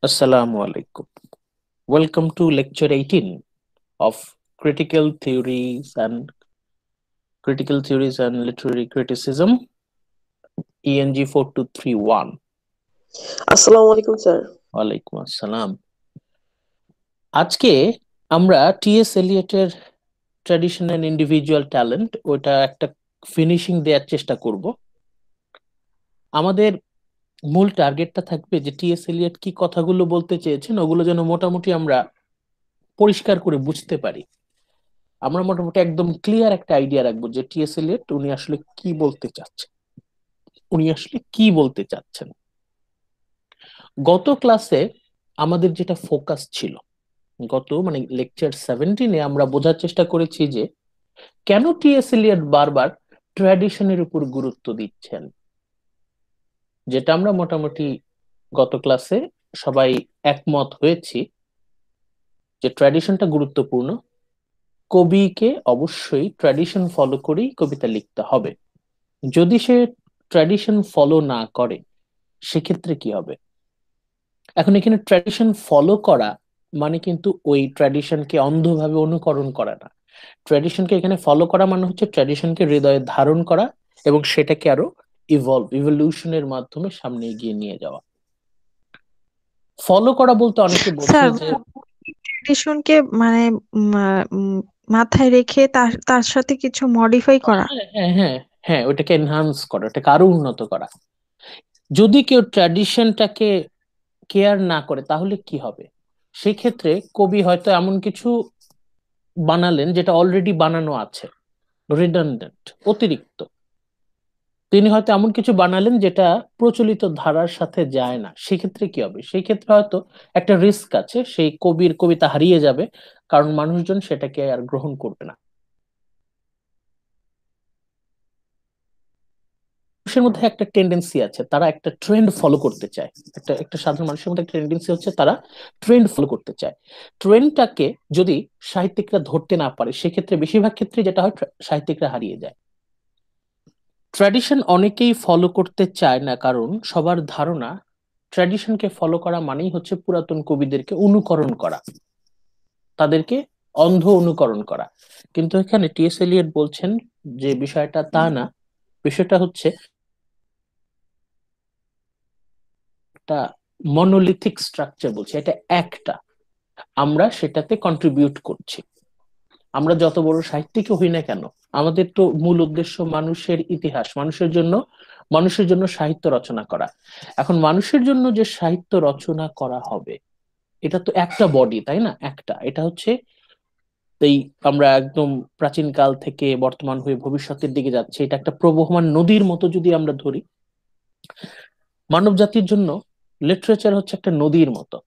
Assalamu alaikum. Welcome to lecture 18 of critical theories and literary criticism, ENG 4231. আসসালামু আলাইকুম sir. ওয়ালাইকুম আসসালাম। আজকে আমরা টিএস এলিয়টের ট্র্যাডিশন এন্ড ইন্ডিভিজুয়াল ট্যালেন্ট ওটা একটা ফিনিশিং দেওয়ার চেষ্টা করব। আমাদের মূল টার্গেটটা থাকবে যে টিএস এলিয়ট কি কথাগুলো বলতে চেয়েছেন ওগুলো যেন মোটামুটি আমরা পরিষ্কার করে বুঝতে পারি। আমরা মোটামুটি একদম ক্লিয়ার একটা আইডিয়া রাখবো যে টিএস এলিয়ট উনি আসলে কি বলতে চাচ্ছেন। গত ক্লাসে আমাদের যেটা ফোকাস ছিল, মানে লেকচার 17-এ আমরা বোঝার চেষ্টা করেছি যে কেন টিএস এলিয়ট বারবার ট্র্যাডিশনের উপর গুরুত্ব দিচ্ছেন, যেটা আমরা মোটামুটি গত ক্লাসে সবাই একমত হয়েছি যে ট্র্যাডিশনটা গুরুত্বপূর্ণ। কবিকে অবশ্যই ট্র্যাডিশন ফলো করেই কবিতা লিখতে হবে। যদি সে ট্র্যাডিশন ফলো না করে সেক্ষেত্রে কি হবে? এখন এখানে ট্র্যাডিশন ফলো করা মানে কিন্তু ওই ট্র্যাডিশনকে অন্ধভাবে অনুকরণ করা না। ট্র্যাডিশনকে এখানে ফলো করা মানে হচ্ছে ট্র্যাডিশনকে হৃদয়ে ধারণ করা এবং সেটাকে আরো ইভলিউশনের মাধ্যমে সামনে এগিয়ে নিয়ে যাওয়া। ফলো করা বলতে অনেকে বোঝে স্যার, যে ট্রেডিশনকে মানে মাথায় রেখে তার তার সাথে কিছু মডিফাই করা। হ্যাঁ হ্যাঁ হ্যাঁ হ্যাঁ, ওটাকে এনহান্স করা, ওটাকে আরো উন্নত করা। যদি কেউ ট্র্যাডিশনটাকে কেয়ার না করে তাহলে কি হবে? সেক্ষেত্রে কবি হয়তো এমন কিছু বানালেন যেটা অলরেডি বানানো আছে, রিডান্ডেন্ট, অতিরিক্ত। তিনি হয়তো এমন কিছু বানালেন যেটা প্রচলিত ধারার সাথে যায় না। সেক্ষেত্রে কি হবে? সেই ক্ষেত্রে হয়তো একটা রিস্ক আছে, সেই কবির কবিতা হারিয়ে যাবে, কারণ মানুষজন সেটাকে আর গ্রহণ করবে না। মানুষের মধ্যে একটা টেন্ডেন্সি আছে, তারা একটা ট্রেন্ড ফলো করতে চায়। একটা একটা সাধারণ মানুষের মধ্যে একটা টেন্ডেন্সি হচ্ছে তারা ট্রেন্ড ফলো করতে চায়। ট্রেন্ডটাকে যদি সাহিত্যিকরা ধরতে না পারে সেক্ষেত্রে বেশিরভাগ ক্ষেত্রে যেটা হয় সাহিত্যিকরা হারিয়ে যায়। ট্র্যাডিশন অনেকেই ফলো করতে চায় না, কারণ সবার ধারণা ট্র্যাডিশনকে ফলো করা মানেই হচ্ছে পুরাতন কবিদেরকে অনুকরণ করা, তাদেরকে অন্ধ অনুকরণ করা। কিন্তু এখানে টিএস এলিয়ট বলছেন যে বিষয়টা তা না। বিষয়টা হচ্ছে একটা মনোলিথিক স্ট্রাকচার, বলছে এটা একটা, আমরা সেটাতে কন্ট্রিবিউট করছি। আমরা যত বড় সাহিত্যিক হই না কেন, আমাদের তো মূল উদ্দেশ্য মানুষের ইতিহাস, মানুষের জন্য সাহিত্য রচনা করা। এখন মানুষের জন্য যে সাহিত্য রচনা করা হবে এটা তো একটা বডি, তাই না? একটা, এটা হচ্ছে এই আমরা একদম প্রাচীন কাল থেকে বর্তমান হয়ে ভবিষ্যতের দিকে যাচ্ছে, এটা একটা প্রবহমান নদীর মতো যদি আমরা ধরি। মানব জাতির জন্য লিটারেচার হচ্ছে একটা নদীর মতো।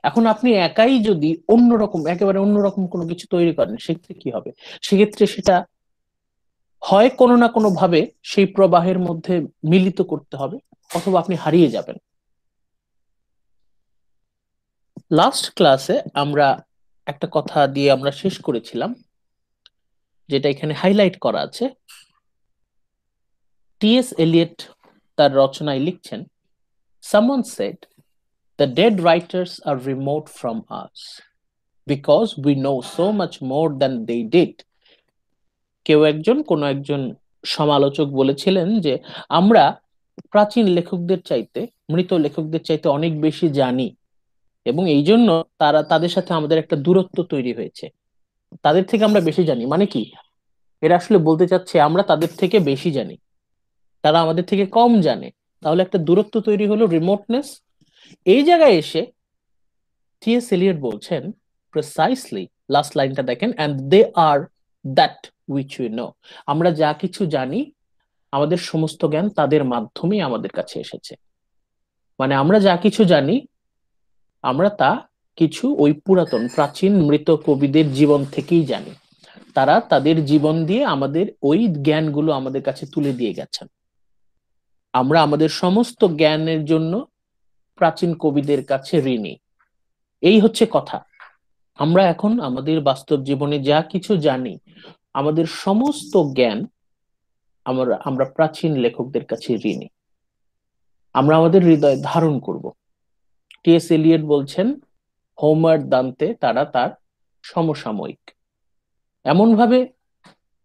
এখন আপনি একাই যদি একেবারে অন্যরকম কোনো কিছু তৈরি করেন সেক্ষেত্রে কি হবে? সেক্ষেত্রে সেটা হয় কোনো না কোনো ভাবে সেই প্রবাহের মধ্যে মিলিত করতে হবে, অথবা আপনি হারিয়ে যাবেন। লাস্ট ক্লাসে আমরা একটা কথা দিয়ে আমরা শেষ করেছিলাম, যেটা এখানে হাইলাইট করা আছে। টিএস এলিয়ট তার রচনায় লিখছেন, someone said the dead writers are remote from us because we know so much more than they did. কোনো একজন সমালোচক বলেছিলেন যে আমরা প্রাচীন লেখকদের চাইতে, মৃত লেখকদের চাইতে অনেক বেশি জানি, এবং এই জন্য তাদের সাথে আমাদের একটা দূরত্ব তৈরি হয়েছে। তাদের থেকে আমরা বেশি জানি মানে কি? এরা আসলে বলতে চাচ্ছে আমরা তাদের থেকে বেশি জানি, তারা আমাদের থেকে কম জানে। তাহলে একটা দূরত্ব তৈরি হলো, রিমোটনেস। এই জায়গায় এসে টিএস এলিয়ট বলছেন প্রিসাইসলি, লাস্ট লাইনটা দেখেন, and they are that which we know. আমরা যা কিছু জানি, আমাদের সমস্ত জ্ঞান তাদের মাধ্যমেই আমাদের কাছে এসেছে। মানে আমরা যা কিছু জানি, আমরা তা কিছু ওই পুরাতন প্রাচীন মৃত কবিদের জীবন থেকেই জানি। তারা তাদের জীবন দিয়ে আমাদের ওই জ্ঞানগুলো আমাদের কাছে তুলে দিয়ে গেছেন। আমরা আমাদের সমস্ত জ্ঞানের জন্য প্রাচীন কবিদের কাছে ঋণী। এই হচ্ছে কথা। আমরা এখন আমাদের বাস্তব জীবনে যা কিছু জানি, আমাদের সমস্ত জ্ঞান আমরা আমরা প্রাচীন লেখকদের কাছে ঋণী। আমরা আমাদের হৃদয়ে ধারণ করব। টি.এস. এলিয়ট বলছেন হোমার দান্তে তারা তার সমসাময়িক। এমন ভাবে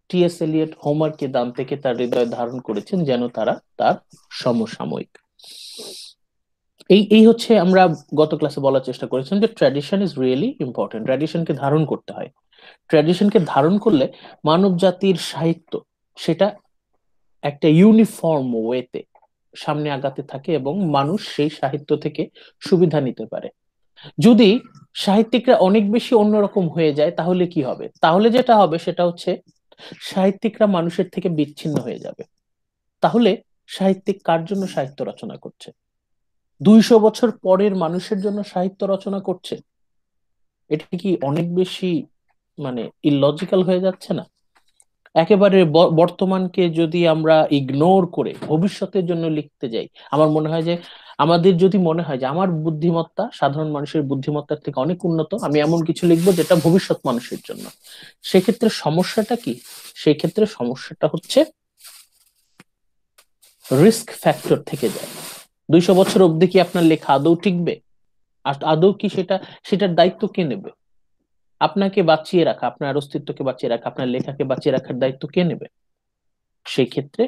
টি.এস. এলিয়ট হোমারকে দান্তেকে তার হৃদয়ে ধারণ করেছেন যেন তারা তার সমসাময়িক। এই এই হচ্ছে আমরা গত ক্লাসে বলার চেষ্টা করেছেন যে ট্র্যাডিশন ইজ রিয়েলি ইম্পর্টেন্ট। ট্র্যাডিশনকে ধারণ করতে হয়। ট্র্যাডিশনকে ধারণ করলে মানব জাতির সাহিত্য সেটা একটা ইউনিফর্ম ওয়েতে সামনে আগাতে থাকে এবং মানুষ সেই সাহিত্য থেকে সুবিধা নিতে পারে। যদি সাহিত্যিকরা অনেক বেশি অন্যরকম হয়ে যায় তাহলে কি হবে? তাহলে যেটা হবে সেটা হচ্ছে সাহিত্যিকরা মানুষের থেকে বিচ্ছিন্ন হয়ে যাবে। তাহলে সাহিত্যিক কার জন্য সাহিত্য রচনা করছে? 200 বছর পরের মানুষের জন্য সাহিত্য রচনা করছে? এটা কি অনেক বেশি মানে ইললজিক্যাল হয়ে যাচ্ছে না? একেবারে বর্তমানকে যদি আমরা ইগনোর করে ভবিষ্যতের জন্য লিখতে যাই, আমার মনে হয় যে আমাদের যদি মনে হয় যে আমার বুদ্ধিমত্তা সাধারণ মানুষের বুদ্ধিমত্তার থেকে অনেক উন্নত, আমি এমন কিছু লিখবো যেটা ভবিষ্যৎ মানুষের জন্য, সেক্ষেত্রে সমস্যাটা কি? সেই ক্ষেত্রে সমস্যাটা হচ্ছে রিস্ক ফ্যাক্টর থেকে যায়। 200 বছর অবধি কি আপনার লেখা আদৌ টিকবে? আর আদৌ কি সেটার দায়িত্ব কে নেবে? আপনাকে বাঁচিয়ে রাখা, আপনার অস্তিত্বকে বাঁচিয়ে রাখা, আপনার লেখাকে বাঁচিয়ে রাখার দায়িত্ব কে নেবে? সেই ক্ষেত্রে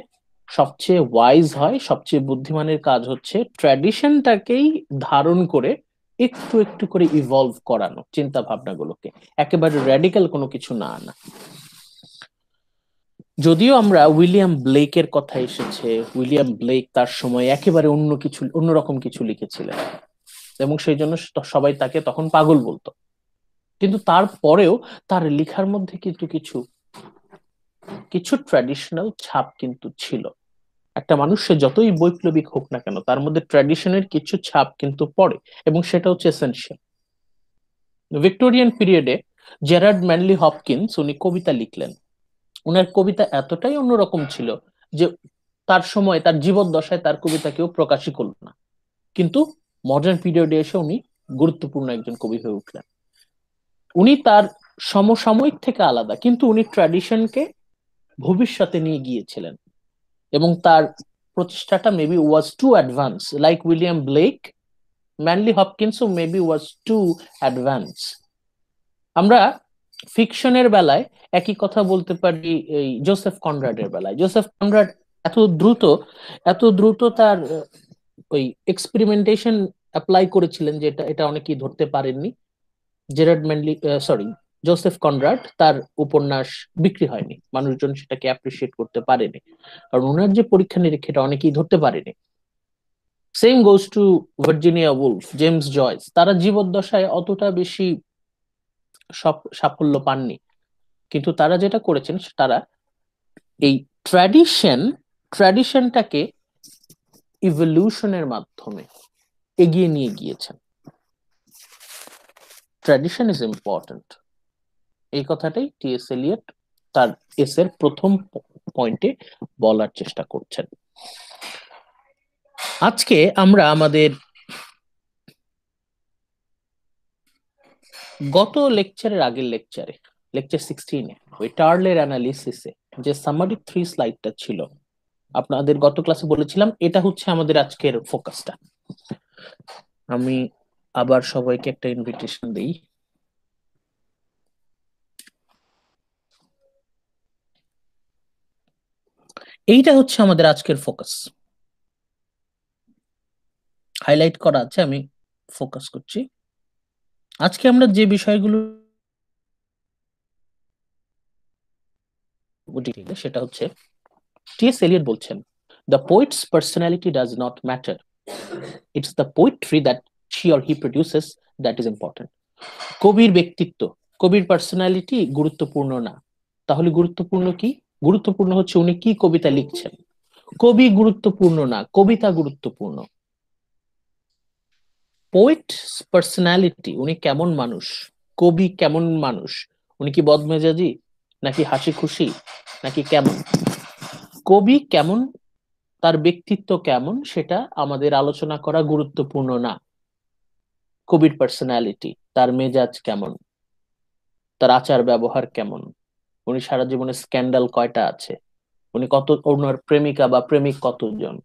সবচেয়ে ওয়াইজ হয়, সবচেয়ে বুদ্ধিমানের কাজ হচ্ছে ট্র্যাডিশনটাকেই ধারণ করে একটু একটু করে ইভলভ করানো চিন্তা ভাবনাগুলোকে, একেবারে র্যাডিক্যাল কোনো কিছু না আনা। যদিও আমরা উইলিয়াম ব্লেকের কথা এসেছে, উইলিয়াম ব্লেক তার সময় একেবারে অন্যরকম কিছু লিখেছিলেন এবং সেই জন্য সবাই তাকে তখন পাগল বলতো, কিন্তু তারপরেও তার লেখার মধ্যে কিন্তু কিছু কিছু ট্র্যাডিশনাল ছাপ কিন্তু ছিল। একটা মানুষ সে যতই বৈপ্লবিক হোক না কেন তার মধ্যে ট্র্যাডিশনের কিছু ছাপ কিন্তু পড়ে, এবং সেটা হচ্ছে এসেনশিয়াল। ভিক্টোরিয়ান পিরিয়ডে জেরার্ড ম্যানলি হপকিন্স উনি কবিতা লিখলেন। উনার কবিতা এতটাই অন্যরকম ছিল যে তার সময় তার জীবদ্দশায় তার কবিতা কেউ প্রকাশই করল না, কিন্তু মডার্ন পিরিয়ডে এসে উনি গুরুত্বপূর্ণ একজন কবি হয়ে উঠলেন। উনি তার সমসাময়িক থেকে আলাদা, কিন্তু উনি ট্র্যাডিশনকে ভবিষ্যতে নিয়ে গিয়েছিলেন এবং তার প্রচেষ্টাটা maybe was to advance, like William Blake, Manley হপকিন্সও মেবি ওয়াজ টু অ্যাডভান্স। আমরা ফিকশনের বেলায় একই কথা বলতে পারি এই জোসেফ কনরাডের বেলায়। জোসেফ কনরাড এত দ্রুত এত দ্রুত তার ওই এক্সপেরিমেন্টেশন অ্যাপ্লাই করেছিলেন যে এটা এটা অনেকেই ধরতে পারেননি। Gerard Manley sorry Joseph Conrad তার উপন্যাস বিক্রি হয়নি, মানুষজন সেটাকে অ্যাপ্রিসিয়েট করতে পারেনি, কারণ ওনার যে পরীক্ষা নিরীক্ষা এটা অনেকেই ধরতে পারেনি। Same goes to Virginia Woolf, James Joyce, তারা জীবদ্দশায় অতটা বেশি সাফল্য পাননি, কিন্তু তারা যেটা করেছেন তারা এই ট্র্যাডিশনটাকে ইভলিউশনের মাধ্যমে এগিয়ে নিয়ে গিয়েছেন। ট্র্যাডিশন ইজ ইম্পর্টেন্ট, এই কথাটাই টি.এস. এলিয়ট তার এসের প্রথম পয়েন্টে বলার চেষ্টা করছেন। আজকে আমরা আমাদের গত লেকচারের আগের লেকচার 16-এ ওই টার্লের অ্যানালিসিসে যে সামারি 3 স্লাইডটা ছিল, আপনাদের গত ক্লাসে বলেছিলাম এটা হচ্ছে আমাদের আজকের ফোকাসটা। আমি আবার সবাইকে একটা ইনভিটেশন দিই। এইটা হচ্ছে আমাদের আজকের ফোকাস, হাইলাইট করা আছে, আমি ফোকাস করছি। আজকে আমরা যে বিষয়গুলো সেটা হচ্ছে টি.এস. এলিয়ট বলছেন the poet's personality does not matter, it's the poetry that she or he produces that is important. কবির ব্যক্তিত্ব, কবির পার্সোনালিটি গুরুত্বপূর্ণ না। তাহলে গুরুত্বপূর্ণ কি? গুরুত্বপূর্ণ হচ্ছে উনি কি কবিতা লিখছেন। কবি গুরুত্বপূর্ণ না, কবিতা গুরুত্বপূর্ণ। পোয়েট পার্সোনালিটি, উনি কেমন মানুষ, কবি কেমন মানুষ, উনি কি বদমেজাজি নাকি হাসি খুশি নাকি কেমন, কবি কেমন, তার ব্যক্তিত্ব কেমন সেটা আমাদের আলোচনা করা গুরুত্বপূর্ণ না। কবির পার্সোনালিটি, তার মেজাজ কেমন, তার আচার ব্যবহার কেমন, উনি সারা জীবনে স্ক্যান্ডাল কয়টা আছে, উনি কত, ওনার প্রেমিকা বা প্রেমিক কতজন,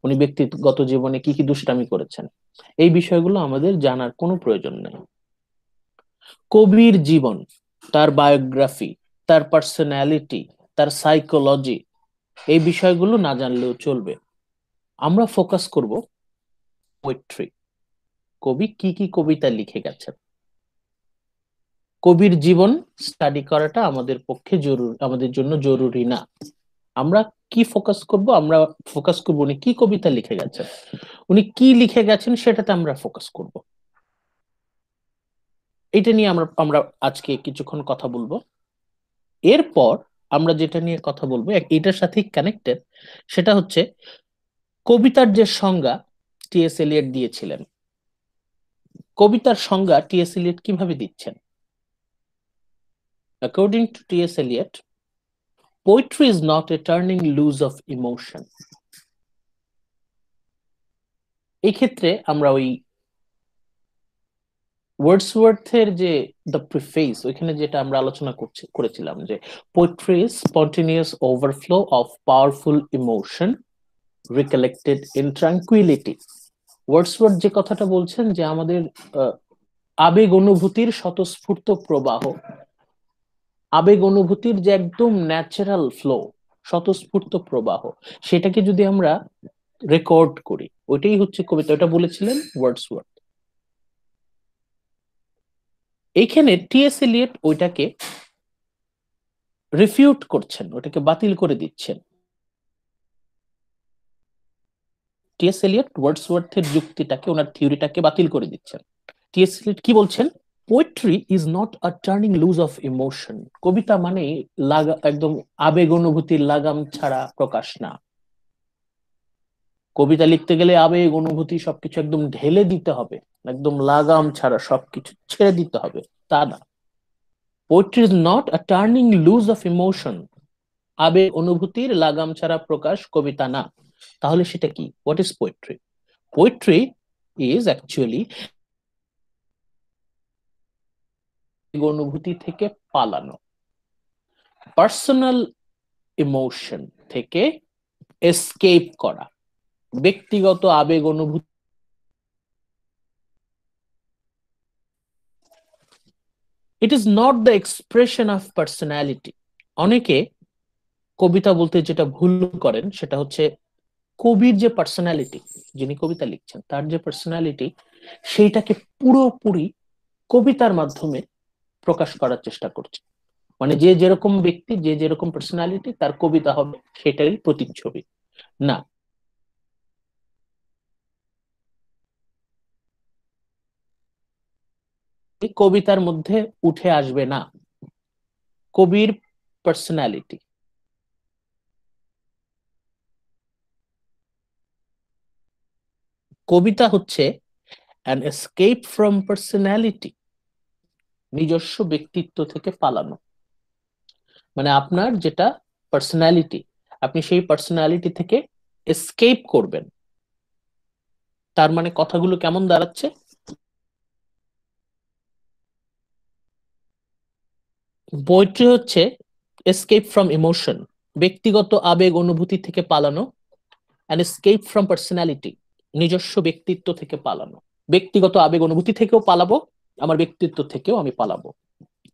উনি ব্যক্তিগত জীবনে কি কি দুষ্টামি করেছেন, এই বিষয়গুলো আমাদের জানার কোনো প্রয়োজন নেই। কবির জীবন, তার বায়োগ্রাফি, তার পার্সোনালিটি, তার সাইকোলজি, এই বিষয়গুলো না জানলেও চলবে। আমরা ফোকাস করব পোয়েট্রি, কবি কি কি কবিতা লিখে গেছেন। কবির জীবন স্টাডি করাটা আমাদের পক্ষে জরুরি, আমাদের জন্য জরুরি না। আমরা কি ফোকাস করব, আমরা ফোকাস করব উনি কি কবিতা লিখে গেছেন, উনি কি লিখে গেছেন সেটাতে আমরা ফোকাস করব। এটা নিয়ে আমরা আমরা আজকে কিছুক্ষণ কথা বলবো। এরপর আমরা যেটা নিয়ে কথা বলবো এটার সাথে কানেক্টেড, সেটা হচ্ছে কবিতার যে সংজ্ঞা টি.এস. এলিয়ট দিয়েছিলেন। কবিতার সংজ্ঞা টি.এস. এলিয়ট কিভাবে দিচ্ছেন? According to T S. Eliot, poetry is not a turning loose of emotion. এই ক্ষেত্রে আমরা ওই ওয়ার্ডসওয়ার্থের যে দ্য প্রিফেস, ওইখানে যেটা আমরা আলোচনা করেছিলাম যে poetry is spontaneous overflow of powerful emotion recollected in tranquillity. Wordsworth যে কথাটা বলছেন যে আমাদের আবেগ অনুভূতির স্বতঃস্ফূর্ত প্রবাহ, আবেগ অনুভূতির যে একদম ন্যাচারাল ফ্লো, স্বতঃস্ফূর্ত প্রবাহ, সেটাকে যদি আমরা রেকর্ড করি, ওইটাই হচ্ছে কবিতা। ওটা বলেছিলেন ওয়ার্ডসওয়ার্থ। এইখানে টি.এস. এলিয়ট ওইটাকে রিফিউট করছেন, ওটাকে বাতিল করে দিচ্ছেন। টি.এস. এলিয়ট ওয়ার্ডসওয়ার্থের যুক্তিটাকে, ওনার থিওরিটাকে বাতিল করে দিচ্ছেন। টি.এস. এলিয়ট কি বলছেন? Poetry is not a turning loose of emotion. কবিতা মানে একদম আবেগ অনুভূতির লাগাম ছাড়া প্রকাশ না। কবিতা লিখতে গেলে আবেগ অনুভূতি সবকিছু একদম ঢেলে দিতে হবে, একদম লাগাম ছাড়া সবকিছু ছেড়ে দিতে হবে, তা না। Poetry is not a turning loose of emotion. আবেগ অনুভূতির লাগাম ছাড়া প্রকাশ কবিতা না। তাহলে সেটা কি? What is poetry? Poetry is actually অনুভূতি থেকে পালানো, পার্সোনাল ইমোশন থেকে এসকেপ করা, ব্যক্তিগত আবেগ অনুভূতি। It is not the expression of personality. অনেকে কবিতা বলতে যেটা ভুল করেন সেটা হচ্ছে কবির যে পার্সোনালিটি, যিনি কবিতা লিখছেন তার যে পার্সোনালিটি, সেইটাকে পুরোপুরি কবিতার মাধ্যমে প্রকাশ করার চেষ্টা করছে। মানে যে যেরকম ব্যক্তি, যে যেরকম পার্সোনালিটি, তার কবিতা হবে সেটারই প্রতিচ্ছবি। না, কবিতার মধ্যে উঠে আসবে না কবির পার্সোনালিটি। কবিতা হচ্ছে অ্যান এসকেপ ফ্রম পার্সোনালিটি, নিজস্ব ব্যক্তিত্ব থেকে পালানো। মানে আপনার যেটা পার্সোনালিটি, আপনি সেই পার্সোনালিটি থেকে এসকেপ করবেন। তার মানে কথাগুলো কেমন দাঁড়াচ্ছে? পোয়েট্রি হচ্ছে এসকেপ ফ্রম ইমোশন, ব্যক্তিগত আবেগ অনুভূতি থেকে পালানো, অ্যান্ড এসকেপ ফ্রম পার্সোনালিটি, নিজস্ব ব্যক্তিত্ব থেকে পালানো। ব্যক্তিগত আবেগ অনুভূতি থেকেও পালাবো, আমার ব্যক্তিত্ব থেকেও আমি পালাবো।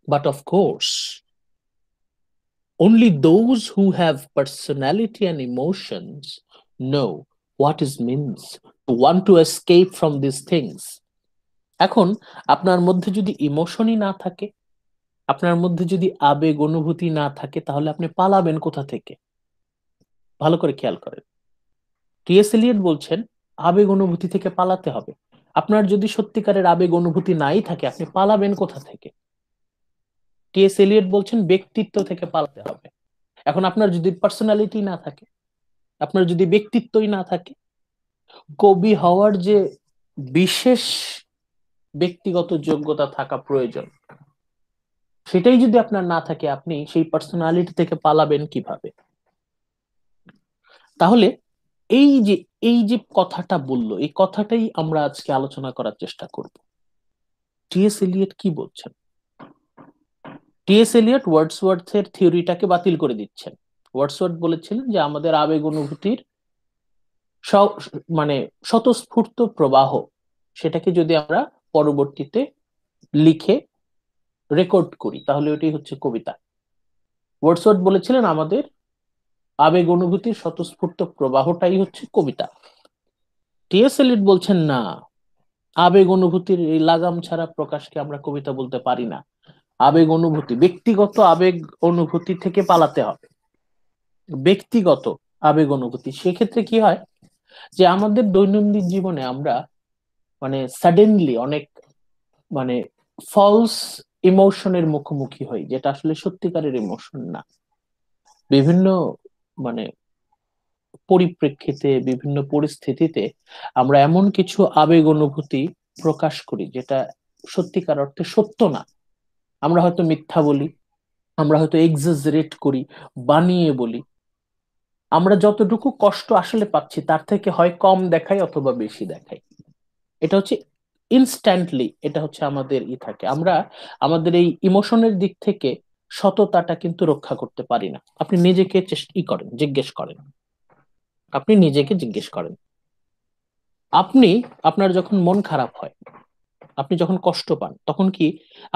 But of course only those who have personality and emotions know what it means to want to escape from these things. এখন আপনার মধ্যে যদি ইমোশনই না থাকে, আপনার মধ্যে যদি আবেগ অনুভূতি না থাকে, তাহলে আপনি পালাবেন কোথা থেকে? ভালো করে খেয়াল করেন। টি.এস. এলিয়ট বলছেন আবেগ অনুভূতি থেকে পালাতে হবে। আপনার যদি সত্যিকারের আবেগ অনুভূতি নাই থাকে, আপনি পালাবেন কোথা থেকে? টি.এস. এলিয়ট বলছেন ব্যক্তিত্ব থেকে পালাতে হবে। এখন আপনার যদি পার্সোনালিটি না থাকে, আপনার যদি ব্যক্তিত্বই না থাকে, কবি হওয়ার যে বিশেষ ব্যক্তিগত যোগ্যতা থাকা প্রয়োজন, সেটাই যদি আপনার না থাকে, আপনি সেই পার্সোনালিটি থেকে পালাবেন কিভাবে? তাহলে এই যে এই যে কথাটা বললো, এই কথাটাই আমরা আজকে আলোচনা করার চেষ্টা করব। টি.এস. এলিয়ট কি বলছেন? টি.এস. এলিয়ট ওয়ার্ডসওয়ার্থের থিওরিটাকে বাতিল করে দিচ্ছেন। ওয়ার্ডসওয়ার্থ বলেছিলেন যে আমাদের আবেগ অনুভূতির মানে স্বতঃস্ফূর্ত প্রবাহ, সেটাকে যদি আমরা পরবর্তীতে লিখে রেকর্ড করি তাহলে ওইটাই হচ্ছে কবিতা। ওয়ার্ডসওয়ার্থ বলেছিলেন আমাদের আবেগ অনুভূতির স্বতঃস্ফূর্ত প্রবাহটাই হচ্ছে কবিতা। টি.এস. এলিয়ট বলছেন না, আবেগ অনুভূতির এই লাগাম ছাড়া প্রকাশকে আমরা কবিতা বলতে পারি না। আবেগ অনুভূতি, ব্যক্তিগত আবেগ অনুভূতি থেকে পালাতে হবে। ব্যক্তিগত আবেগ অনুভূতি, সেক্ষেত্রে কি হয় যে আমাদের দৈনন্দিন জীবনে আমরা মানে সাডেনলি অনেক মানে ফলস ইমোশনের মুখোমুখি হই, যেটা আসলে সত্যিকারের ইমোশন না। বিভিন্ন মানে পরিপ্রেক্ষিতে, বিভিন্ন পরিস্থিতিতে আমরা এমন কিছু আবেগ অনুভূতি প্রকাশ করি যেটা সত্যিকার অর্থে সত্য না। আমরা হয়তো মিথ্যা বলি, আমরা হয়তো এক্সাজারেট করি, বানিয়ে বলি। আমরা যতটুকু কষ্ট আসলে পাচ্ছি তার থেকে হয় কম দেখাই অথবা বেশি দেখাই। এটা হচ্ছে ইনস্ট্যান্টলি, এটা হচ্ছে আমাদের থাকে। আমরা আমাদের এই ইমোশনের দিক থেকে সততাটা কিন্তু রক্ষা করতে পারি না। আপনি নিজেকে করেন, জিজ্ঞেস করেন, আপনি নিজেকে জিজ্ঞেস করেন, আপনি আপনার যখন মন খারাপ হয়, আপনি যখন কষ্ট পান, তখন কি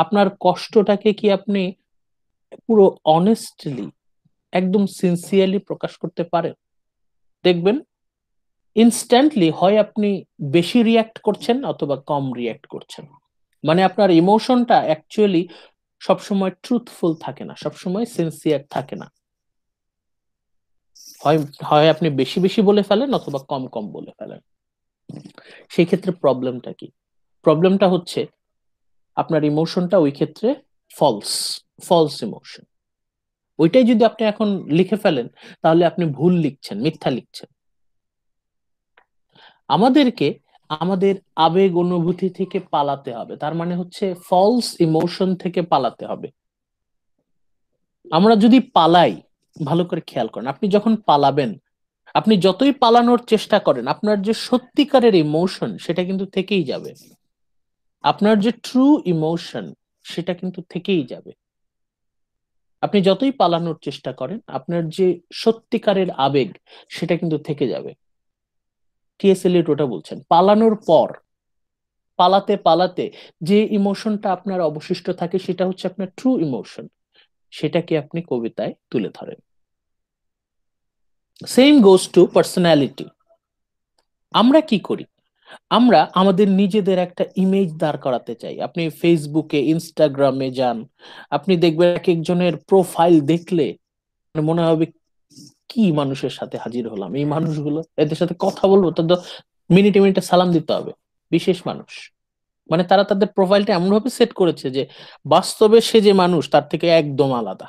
আপনার কষ্টটাকে কি আপনি পুরো অনেস্টলি, একদম সিনসিয়ারলি প্রকাশ করতে পারেন? দেখবেন ইনস্ট্যান্টলি হয় আপনি বেশি রিয়াক্ট করছেন অথবা কম রিয়াক্ট করছেন। মানে আপনার ইমোশনটা অ্যাকচুয়ালি সবসময় ট্রুথফুল থাকে না, সবসময় সিনসিয়ার থাকে না। হয় হয় আপনি বেশি বেশি বলে ফেলেন অথবা কম কম বলে ফেলেন। সেই ক্ষেত্রে প্রবলেমটা কি? প্রবলেমটা হচ্ছে আপনার ইমোশনটা ওই ক্ষেত্রে ফলস, ফলস ইমোশন। ওইটাই যদি আপনি এখন লিখে ফেলেন তাহলে আপনি ভুল লিখছেন, মিথ্যা লিখছেন। আমাদেরকে আমাদের আবেগ অনুভূতি থেকে পালাতে হবে, তার মানে হচ্ছে ফলস ইমোশন থেকে পালাতে হবে। আমরা যদি পালাই, ভালো করে খেয়াল করেন, আপনি যখন পালাবেন, আপনি যতই পালানোর চেষ্টা করেন, আপনার যে সত্যিকারের ইমোশন সেটা কিন্তু থেকেই যাবে। আপনার যে ট্রু ইমোশন সেটা কিন্তু থেকেই যাবে। আপনি যতই পালানোর চেষ্টা করেন, আপনার যে সত্যিকারের আবেগ সেটা কিন্তু থেকে যাবে। টি.এস. এলিয়ট ওটা বলছেন, পালানোর পর, পালাতে পালাতে যে ইমোশনটা আপনার অবশিষ্ট থাকে সেটা হচ্ছে আপনার ট্রু ইমোশন, সেটাকে আপনি কবিতায় তুলে ধরেন। Same goes to personality. আমরা কি করি? আমরা আমাদের নিজেদের একটা ইমেজ দাঁড় করাতে চাই। আপনি ফেসবুকে, ইনস্টাগ্রামে যান, আপনি দেখবেন এক একজনের প্রোফাইল দেখলে মনে হবে কি মানুষের সাথে হাজির হলাম, এই মানুষগুলো, এদের সাথে কথা বলবো তো মিনিটে মিনিটে সালাম দিতে হবে। বিশেষ মানুষ, মানে তারা তাদের প্রোফাইলটা এমন ভাবে সেট করেছে যে বাস্তবে সে যে মানুষ তার থেকে একদম আলাদা।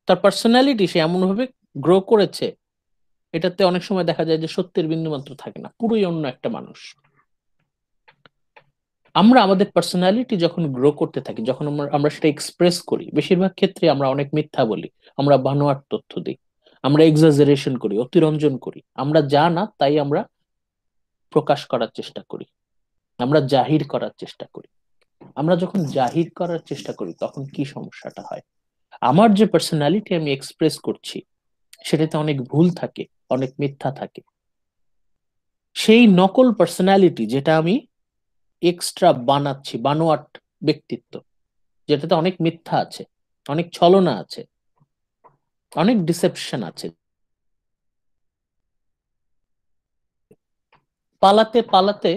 তার পার্সোনালিটি সে এমন ভাবে গ্রো করেছে, এটাতে অনেক সময় দেখা যায় যে সত্যের বিন্দু মাত্র থাকে না, পুরোই অন্য একটা মানুষ। আমরা আমাদের পার্সোনালিটি যখন গ্রো করতে থাকি, যখন আমরা সেটা এক্সপ্রেস করি, বেশিরভাগ ক্ষেত্রে আমরা অনেক মিথ্যা বলি, আমরা বানোয়াট তথ্য দিই, আমরা এক্সাজারেশন করি, অতিরঞ্জন করি, আমরা যা না তাই আমরা প্রকাশ করার চেষ্টা করি, আমরা জাহির করার চেষ্টা করি। আমরা যখন জাহির করার চেষ্টা করি তখন কি সমস্যাটা হয়? আমার যে পার্সোনালিটি আমি এক্সপ্রেস করছি সেটাতে অনেক ভুল থাকে, অনেক মিথ্যা থাকে। সেই নকল পার্সোনালিটি যেটা আমি এক্সট্রা বানাচ্ছি, বানোয়াট ব্যক্তিত্ব, যেটাতে অনেক মিথ্যা আছে, অনেক ছলনা আছে, অনেক ডিসেপশন আছে, পালাতে পালাতে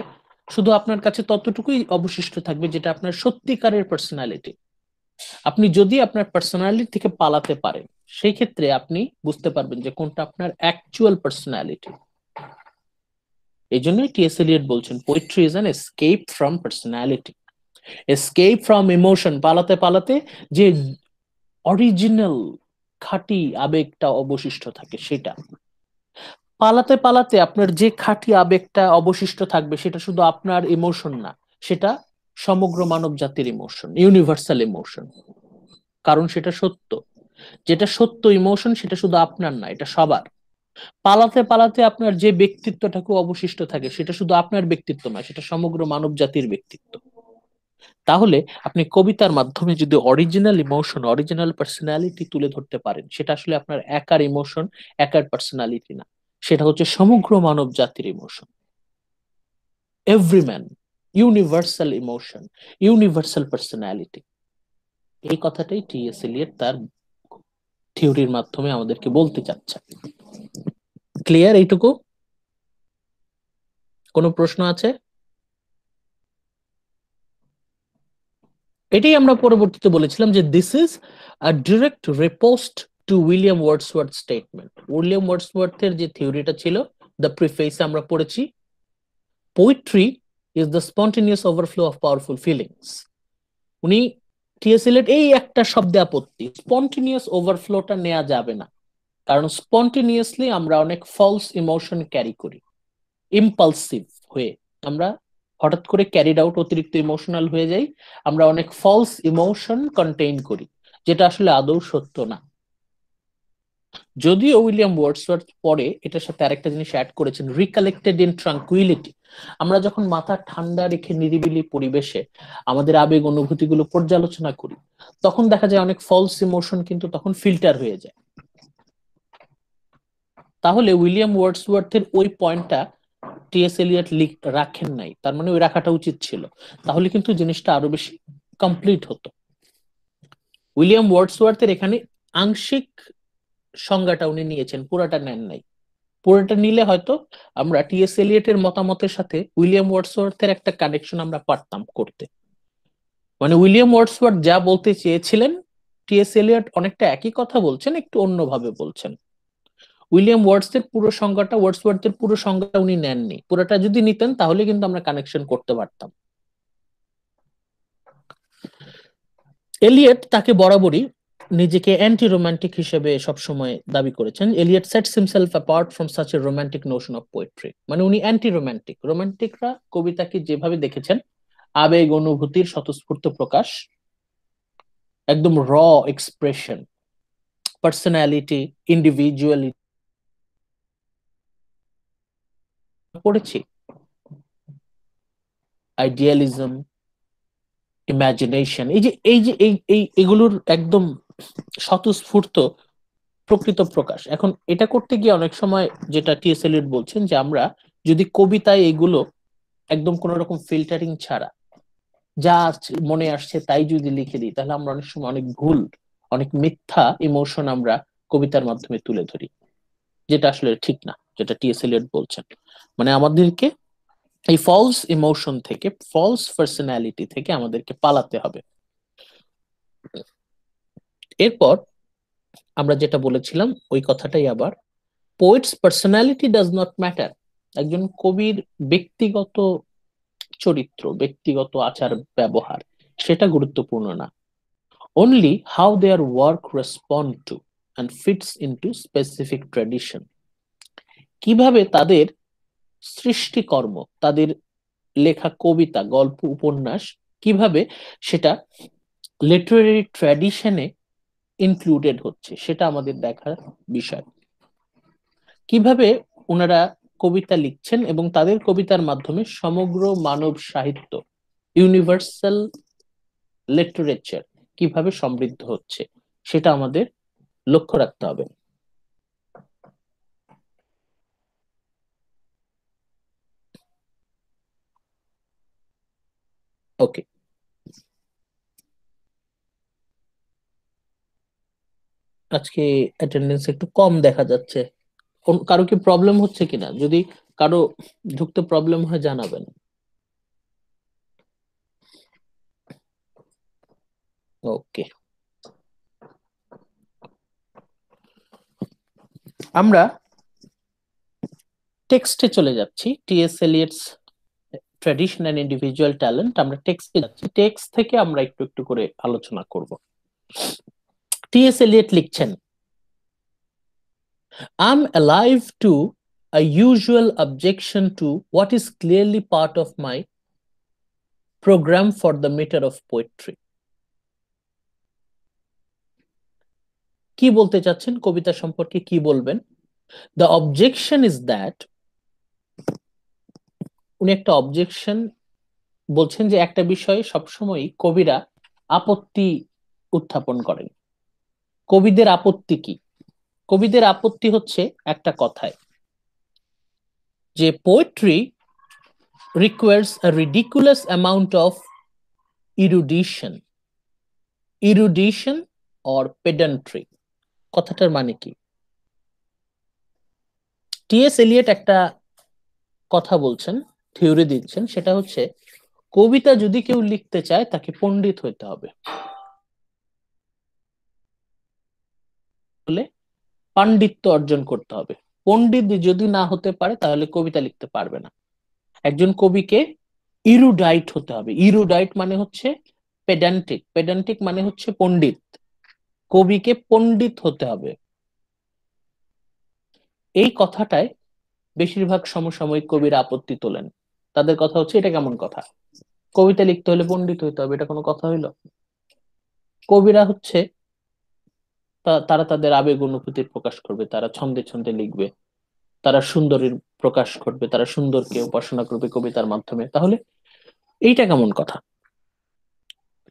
শুধু আপনার কাছে ততটুকুই অবশিষ্ট থাকবে যেটা আপনার সত্যিকারের পার্সোনালিটি। আপনি যদি আপনার পার্সোনালিটি থেকে পালাতে পারেন, সেই ক্ষেত্রে আপনি বুঝতে পারবেন যে কোনটা আপনার অ্যাকচুয়াল পার্সোনালিটি। এই জন্যই টি.এস. এলিয়ট বলছেন, poetry is an escape from personality, escape from emotion. পালাতে পালাতে যে অরিজিনাল খাঁটি আবেগটা অবশিষ্ট থাকে সেটা, পালাতে পালাতে আপনার যে খাঁটি আবেগটা অবশিষ্ট থাকবে সেটা শুধু আপনার ইমোশন না, সেটা সমগ্র মানব জাতির ইমোশন, ইউনিভার্সাল ইমোশন। কারণ সেটা সত্য। যেটা সত্য ইমোশন সেটা শুধু আপনার না, এটা সবার। পালাতে পালাতে আপনার যে ব্যক্তিত্বটাকে অবশিষ্ট থাকে সেটা শুধু আপনার ব্যক্তিত্ব নয়, সেটা সমগ্র মানব জাতির ব্যক্তিত্ব। তাহলে আপনি কবিতার মাধ্যমে যদি অরিজিনাল ইমোশন, অরিজিনাল পার্সোনালিটি তুলে ধরতে পারেন, সেটা আসলে আপনার একার ইমোশন, একার পার্সোনালিটি না, সেটা হচ্ছে সমগ্র মানব জাতির emotion, every man, universal emotion, universal personality. এই কথাটাই টি.এস. এলিয়ট তার থিওরির মাধ্যমে আমাদেরকে বলতে চাচ্ছে। ক্লিয়ার এইটুকু? কোনো প্রশ্ন আছে? এটাই আমরা পরবর্তীতে বলেছিলাম যে this is a direct riposte to William Wordsworth statement. William ওয়ার্ডসওয়ার্থের যে থিওরিটা ছিল, দ্য প্রিফেসে আমরা পড়েছি, poetry is the spontaneous overflow of powerful feelings. উনি টি.এস. এলিয়ট এই একটা শব্দে আপত্তি, স্পন্টেনিয়াস ওভারফ্লোটা নেওয়া যাবে না, কারণ স্পন্টেনিয়াসলি আমরা অনেক ফলস ইমোশন ক্যারি করি, ইম্পালসিভ হয়ে আমরা হঠাৎ করে ক্যারিড আউট, অতিরিক্ত ইমোশনাল হয়ে যাই, আমরা অনেক ফলস ইমোশন কন্টেইন করি, যেটা আসলে আদৌ সত্য না। যদিও উইলিয়াম ওয়ার্ডসওয়ার্থ পরে এটার সাথে আরেকটা জিনিস অ্যাড করেছেন, রিকালেক্টেড ইন ট্রাঙ্কুইলিটি। আমরা যখন মাথা ঠান্ডা রেখে নিরিবিলি পরিবেশে আমাদের আবেগ অনুভূতিগুলো পর্যালোচনা করি, তখন দেখা যায় অনেক ফলস ইমোশন কিন্তু তখন ফিল্টার হয়ে যায়। তাহলে উইলিয়াম ওয়ার্ডসওয়ার্থের ওই পয়েন্টটা টি.এস. এলিয়ট রাখেন নাই, তার মানে ওই রাখাটা উচিত ছিল, তাহলে কিন্তু জিনিসটা আরো বেশি কমপ্লিট হতো। উইলিয়াম ওয়ার্ডসওয়ার্থের এখানে আংশিক সংজ্ঞাটা উনি নিয়েছেন, পুরাটা নেন নাই। পুরোটা নিলে হয়তো আমরা টি.এস. এলিয়টের মতামতের সাথে উইলিয়াম ওয়ার্ডসওয়ার্থের একটা কানেকশন আমরা পারতাম করতে। মানে উইলিয়াম ওয়ার্ডসওয়ার্থ যা বলতে চেয়েছিলেন, টি.এস. এলিয়ট অনেকটা একই কথা বলছেন, একটু অন্যভাবে বলছেন। উইলিয়াম ওয়ার্ডসওয়ার্থের পুরো সংজ্ঞাটা উনি নেননি, পুরোটা যদি নিতেন তাহলে কিন্তু আমরা কানেকশন করতে পারতাম। এলিয়ট তাকে বরাবরই নিজেকে অ্যান্টি রোমান্টিক হিসেবে সবসময় দাবি করেছেন। Eliot sets himself apart from such a romantic notion of poetry. মানে উনি অ্যান্টি রোমান্টিক। রোমান্টিকরা কবিতাকে যেভাবে দেখেছেন, আবেগ অনুভূতির স্বতঃস্ফূর্ত প্রকাশ, একদম র এক্সপ্রেশন, পার্সোনালিটি, ইন্ডিভিজুয়ালিটি পড়েছি, আইডিয়ালিজম, ইমাজিনেশন, এই এগুলোর একদম স্বতঃস্ফূর্ত প্রকৃত প্রকাশ। এখন এটা করতে গিয়ে অনেক সময় যেটা টি.এস. এলিয়ট বলছেন, যে আমরা যদি কবিতায় এগুলো একদম কোন রকম ফিল্টারিং ছাড়া যা মনে আসছে তাই যদি লিখে দিই, তাহলে আমরা অনেক সময় অনেক ভুল, অনেক মিথ্যা ইমোশন আমরা কবিতার মাধ্যমে তুলে ধরি, যেটা আসলে ঠিক না, যেটা টি.এস. এলিয়ট বলছেন। মানে আমাদেরকে এই ফলস ইমোশন থেকে, ফলস পার্সোনালিটি থেকে আমাদেরকে পালাতে হবে। এরপর আমরা যেটা বলেছিলাম ওই কথাটাই আবার, poet's personality does not matter. একজন কবির ব্যক্তিগত চরিত্র, ব্যক্তিগত আচার ব্যবহার, সেটা গুরুত্বপূর্ণ না। Only how their work respond to and fits into specific tradition. কিভাবে তাদের সৃষ্টিকর্ম, তাদের লেখা কবিতা, গল্প, উপন্যাস, কিভাবে সেটা লিটারেরি ট্র্যাডিশনে ইনক্লুডেড হচ্ছে, সেটা আমাদের দেখার বিষয়। কিভাবে ওনারা কবিতা লিখছেন এবং তাদের কবিতার মাধ্যমে সমগ্র মানব সাহিত্য, ইউনিভার্সাল লিটারেচার কিভাবে সমৃদ্ধ হচ্ছে, সেটা আমাদের লক্ষ্য রাখতে হবে। ওকে, আজকে অ্যাটেন্ডেন্স একটু কম দেখা যাচ্ছে, কারো কি প্রবলেম হচ্ছে কিনা? যদি কারো ঢুকতে প্রবলেম হয় জানাবেন। ওকে, আমরা টেক্সটে চলে যাচ্ছি। T S. Eliot's tradition and individual talent, আমরা টেক্সটে যাচ্ছি। টেক্সট থেকে আমরা একটু একটু করে আলোচনা করব। টি.এস. এলিয়ট লিখছেন, I'm alive to a usual objection to what is clearly part of my program for the meter of poetry. কি বলতে চাচ্ছেন, কবিতা সম্পর্কে কি বলবেন? The objection is that, উনি একটা অবজেকশন বলছেন যে একটা বিষয়ে সবসময় কবিরা আপত্তি উত্থাপন করেন। কবিদের আপত্তি কি? কবিদের আপত্তি হচ্ছে একটা কথায়, যে poetry requires a ridiculous amount of erudition erudition or pedantry কথাটার মানে কি টিএস এলিয়ট একটা কথা বলছেন থিওরি দিচ্ছেন সেটা হচ্ছে কবিতা যদি কেউ লিখতে চায় তাকে পণ্ডিত হইতে হবে বলে পাণ্ডিত্য অর্জন করতে হবে পণ্ডিত যদি না হতে পারে তাহলে কবিতা লিখতে পারবে না একজন কবিকে ইরুডাইট হতে হবে ইরুডাইট মানে হচ্ছে পেডান্টিক পেডান্টিক মানে হচ্ছে পণ্ডিত কবিকে পণ্ডিত হতে হবে এই কথাটায় বেশিরভাগ সমসাময়িক কবিরা আপত্তি তোলেন তাদের কথা হচ্ছে এটা কেমন কথা কবিতা লিখতে হলে পণ্ডিত হইতে হবে এটা কোনো কথা হইলো কবিরা হচ্ছে তারা তাদের আবেগ অনুভূতি প্রকাশ করবে তারা ছন্দে ছন্দে লিখবে তারা সুন্দরীর প্রকাশ করবে তারা সুন্দরকে উপাসনা করবে কবিতার মাধ্যমে তাহলে এইটা কেমন কথা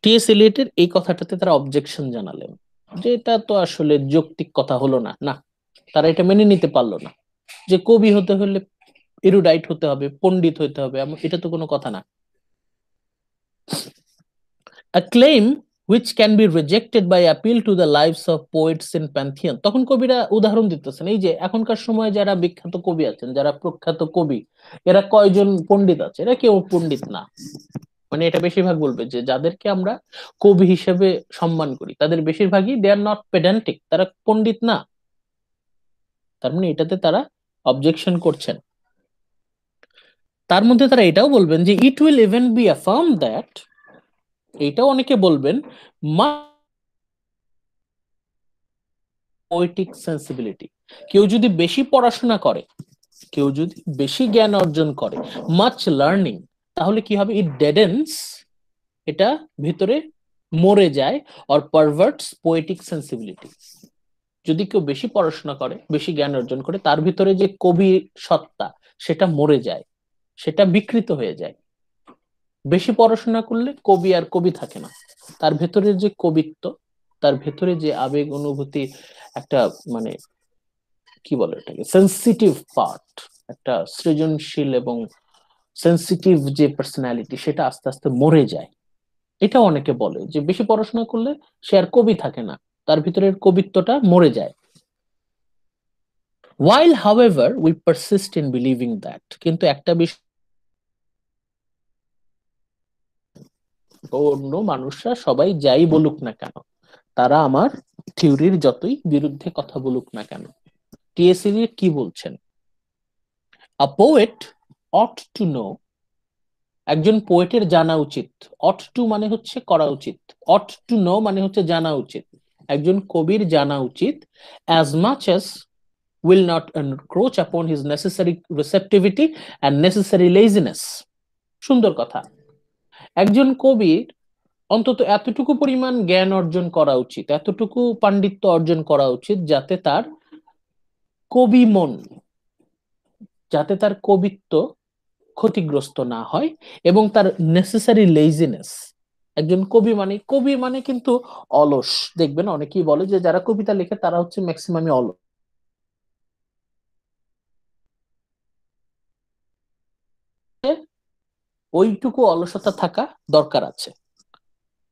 টিএস এলিয়টের এই কথাটাতে তারা অবজেকশন জানালেন যে এটা তো আসলে যৌক্তিক কথা হলো না না তারা এটা মেনে নিতে পারলো না যে কবি হতে হলে এরুডাইট হতে হবে পণ্ডিত হতে হবে এটা তো কোনো কথা না a claim which can be rejected by appeal to the lives of poets in pantheon তখন কবিরা উদাহরণ দিতেছেন এই যে এখনকার সময় যারা বিখ্যাত কবি আছেন যারা প্রখ্যাত কবি এরা কয়জন পণ্ডিত আছে এরা কেউ পণ্ডিত না মানে এটা বেশিরভাগ বলবে যে যাদেরকে আমরা কবি হিসেবে সম্মান করি তাদের বেশিরভাগই দে আর নট পেডান্টিক তারা পণ্ডিত না তার মানে এটাতে তারা অবজেকশন করছেন তার মধ্যে তারা এটাও বলবেন যে it will even be affirm that এটাও অনেকে বলবেন মা পোয়েটিক সেন্সিবিলিটি কেউ যদি বেশি পড়াশোনা করে কেউ যদি বেশি জ্ঞান অর্জন করে মাচ লার্নিং তাহলে কি হবে ইট ডেডেন্স এটা ভিতরে মরে যায় অর পারভার্টস পোয়েটিক সেন্সিবিলিটি যদি কেউ বেশি পড়াশোনা করে বেশি জ্ঞান অর্জন করে তার ভিতরে যে কবি সত্তা সেটা মরে যায় সেটা বিকৃত হয়ে যায় বেশি পড়াশোনা করলে কবি আর কবি থাকে না তার ভেতরে যে কবিত্ব তার ভেতরে যে আবেগ অনুভূতি একটা মানে কি বলে এটাকে সেন্সিটিভ পার্ট একটা সৃজনশীল এবং সেন্সিটিভ যে পার্সোনালিটি সেটা আস্তে আস্তে মরে যায় এটা অনেকে বলে যে বেশি পড়াশোনা করলে সে আর কবি থাকে না তার ভিতরের কবিত্বটা মরে যায় while however we persist in believing that কিন্তু একটা বিষয় অন্য মানুষরা সবাই যাই বলুক না কেন তারা আমার থিওরির যতই বিরুদ্ধে কথা বলুক না কেন টিএস এলিয়ট কি বলছেন a poet ought to know একজন পোয়েটের জানা উচিত অট টু মানে হচ্ছে করা উচিত অট টু নো মানে হচ্ছে জানা উচিত একজন কবির জানা উচিত as much as will not encroach upon his necessary receptivity and necessary laziness সুন্দর কথা একজন কবির অন্তত এতটুকু পরিমাণ জ্ঞান অর্জন করা উচিত এতটুকু পাণ্ডিত্য অর্জন করা উচিত যাতে তার কবি মন যাতে তার কবিত্ব ক্ষতিগ্রস্ত না হয় এবং তার নেসেসারি লেজিনেস একজন কবি মানে কিন্তু অলস দেখবেন অনেকেই বলে যে যারা কবিতা লেখে তারা হচ্ছে ম্যাক্সিমামই অলস ওইটুকু অলসতা থাকা দরকার আছে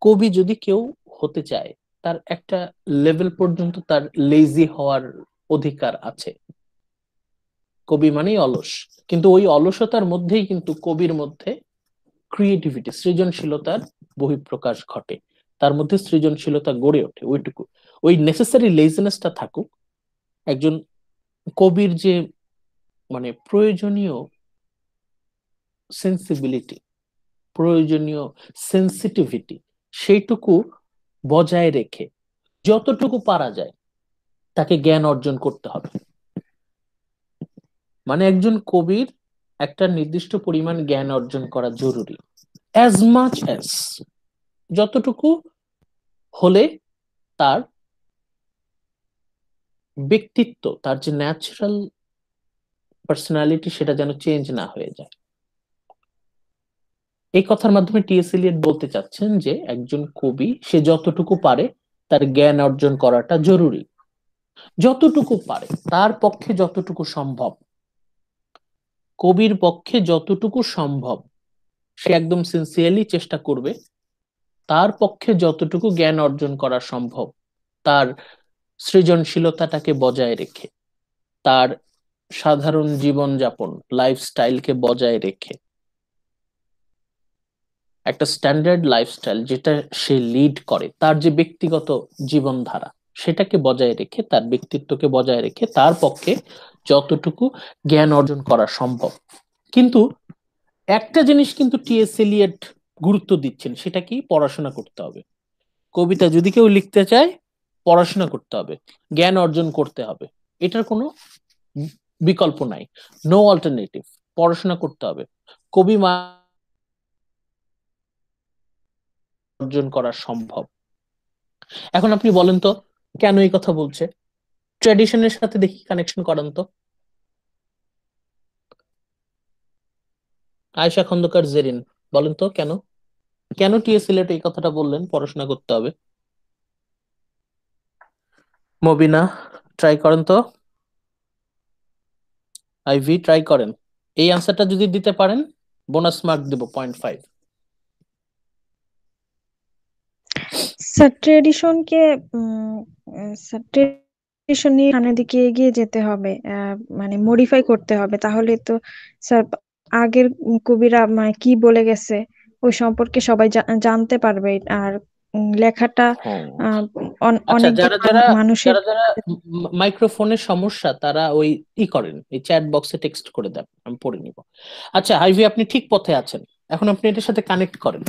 কবি যদি কেউ হতে চায় তার একটা লেভেল পর্যন্ত তার লেজি হওয়ার অধিকার আছে কবি মানেই অলস কিন্তু ওই অলসতার মধ্যেই কিন্তু কবির মধ্যে ক্রিয়েটিভিটি সৃজনশীলতার বহিঃপ্রকাশ ঘটে তার মধ্যে সৃজনশীলতা গড়ে ওঠে ওইটুকু ওই নেসেসারি লেজিনেসটা থাকুক একজন কবির যে মানে প্রয়োজনীয় সেন্সিবিলিটি প্রয়োজনীয় সেন্সিটিভিটি সেইটুকু বজায় রেখে যতটুকু পারা যায় তাকে জ্ঞান অর্জন করতে হবে মানে একজন কবির একটা নির্দিষ্ট পরিমাণ জ্ঞান অর্জন করা জরুরি অ্যাজ মাচ অ্যাজ যতটুকু হলে তার ব্যক্তিত্ব তার যে ন্যাচারাল পার্সোনালিটি সেটা যেন চেঞ্জ না হয়ে যায় এই কথার মাধ্যমে টিএস এলিয়ট বলতে চাচ্ছেন যে একজন কবি সে যতটুকু পারে তার জ্ঞান অর্জন করাটা জরুরি যতটুকু পারে তার পক্ষে যতটুকু সম্ভব কবির পক্ষে যতটুকু সম্ভব সে একদম সিনসিয়ারলি চেষ্টা করবে তার পক্ষে যতটুকু জ্ঞান অর্জন করা সম্ভব, তার সৃজনশীলতাটাকে বজায় রেখে, তার সাধারণ জীবনযাপন লাইফস্টাইলকে বজায় রেখে, একটা স্ট্যান্ডার্ড লাইফস্টাইল যেটা সে লিড করে, তার যে ব্যক্তিগত জীবনধারা সেটাকে বজায় রেখে, তার ব্যক্তিত্বকে বজায় রেখে তার পক্ষে যতটুকু জ্ঞান অর্জন করা সম্ভব। কিন্তু একটা জিনিস কিন্তু টি.এস. এলিয়ট গুরুত্ব দিচ্ছেন, সেটা কি? পড়াশোনা করতে হবে। কবিতা যদি কেউ লিখতে চায় পড়াশোনা করতে হবে, জ্ঞান অর্জন করতে হবে, এটার কোনো বিকল্প নাই, নো অল্টারনেটিভ। পড়াশোনা করতে হবে, কবি অর্জন করা সম্ভব। এখন আপনি বলেন তো কেন এই কথা বলছে? ট্র্যাডিশনের সাথে দেখি কানেকশন করান তো। আয়েশা খন্দকার জেরিন, বলেন তো কেন, কেন টি.এস. সিলেট এই কথাটা বললেন পড়াশোনা করতে হবে? মবিনা, ট্রাই করেন তো। আইভি, ট্রাই করেন। এই আনসারটা যদি দিতে পারেন বোনাস মার্ক দেব 0.5। স্যার ট্রেডিশনকে স্যার ট্রেডিশন নিয়ে সামনের দিকে এগিয়ে যেতে হবে, মানে মডিফাই করতে হবে, তাহলে তো স্যার আগের কবিরা মানে কি বলে গেছে ওই সম্পর্কে সবাই জানতে পারবে। আর লেখাটা হ্যাঁ, আচ্ছা, অনেকজন যারা যারা মানুষের। যারা যারা মাইক্রোফোনের সমস্যা তারা ওই করেন, এই চ্যাট বক্সে টেক্সট করে দেন, আমি পড়ে নিব। আচ্ছা হাইভি, আপনি ঠিক পথে আছেন। এখন আপনি এটার সাথে কানেক্ট করেন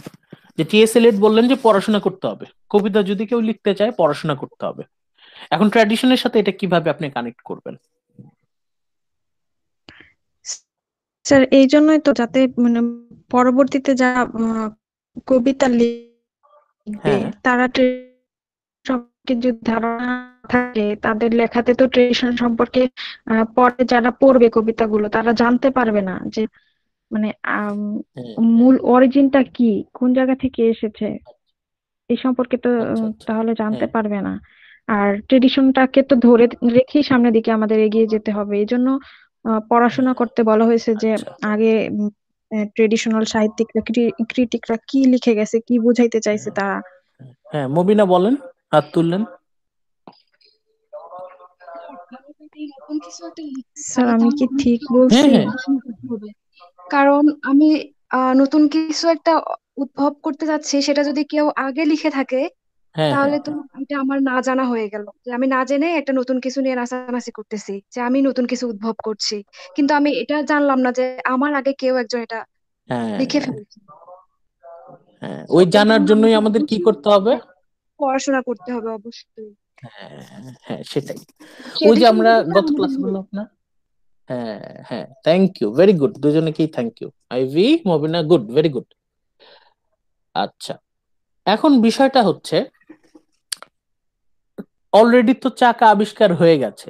যে টি.এস. এলিয়ট বললেন যে পড়াশোনা করতে হবে, কবিতা যদি কেউ লিখতে চায় পড়াশোনা করতে হবে। এখন ট্র্যাডিশনের সাথে এটা কিভাবে আপনি কানেক্ট করবেন? স্যার এই জন্যই তো, যাতে মানে পরবর্তীতে যারা কবিতা লিখবে হ্যাঁ, তারা সম্পর্কে যদি ধারণা থাকে, তাদের লেখাতে তো ট্রেডিশন সম্পর্কে পরে যারা পড়বে কবিতাগুলো তারা জানতে পারবে না যে মানে হ্যাঁ, হ্যাঁ। মূল অরিজিনটা কি, কোন জায়গা থেকে এসেছে এই সম্পর্কে তো আচ্ছা, আচ্ছা। তাহলে জানতে হ্যাঁ, পারবে না। আর ট্রেডিশনটাকে তো ধরে রেখেই সামনের দিকে আমাদের এগিয়ে যেতে হবে, এই জন্য হ্যাঁ। পড়াশোনা করতে বলা হয়েছে যে আচ্ছা। আগে ট্রেডিশনাল সাহিত্যিকরা ক্রিটিকরা কি লিখে গেছে, কি বুঝাইতে চাইছে তারা। হ্যাঁ, মবিনা বলেন, হাত তুললেন। আমি যদি নতুন কিছু একটা লিখতে স্যার চাই আমি তাহলে কি ঠিক আমাকে হ্যাঁ, বলছি? অবশ্যই হ্যাঁ, পড়াশোনা করতে হবে। কারণ আমি নতুন কিছু একটা উদ্ভব করতে যাচ্ছি, সেটা যদি কেউ আগে লিখে থাকে হ্যাঁ, হ্যাঁ, তাহলে তো হ্যাঁ, এটা আমার না জানা হয়ে গেল, যে আমি না জেনে একটা নতুন কিছু নিয়ে নাচানাচি করতেছি, যে আমি নতুন কিছু উদ্ভব করছি, কিন্তু আমি এটা জানলাম না যে আমার আগে কেউ একজন এটা লিখে হ্যাঁ, ফেলেছে। হ্যাঁ, তো ওই এই জানার জন্য জন্যই আমাকে আমাদের কি অবশ্যই করতে হবে? পড়াশোনা করতে হবে অবশ্যই। হ্যাঁ, হ্যাঁ, সেটাই। ওই যে ট্রেডিশন আমরা গুলোকে গত আমাদের ক্লাসে বললাম না। হ্যাঁ, হ্যাঁ, থ্যাংক ইউ, ভেরি গুড, দুজনেকেই thank you. Ivy, Mobina, good, very good. আচ্ছা, এখন বিষয়টা হচ্ছে অলরেডি তো চাকা আবিষ্কার হয়ে গেছে,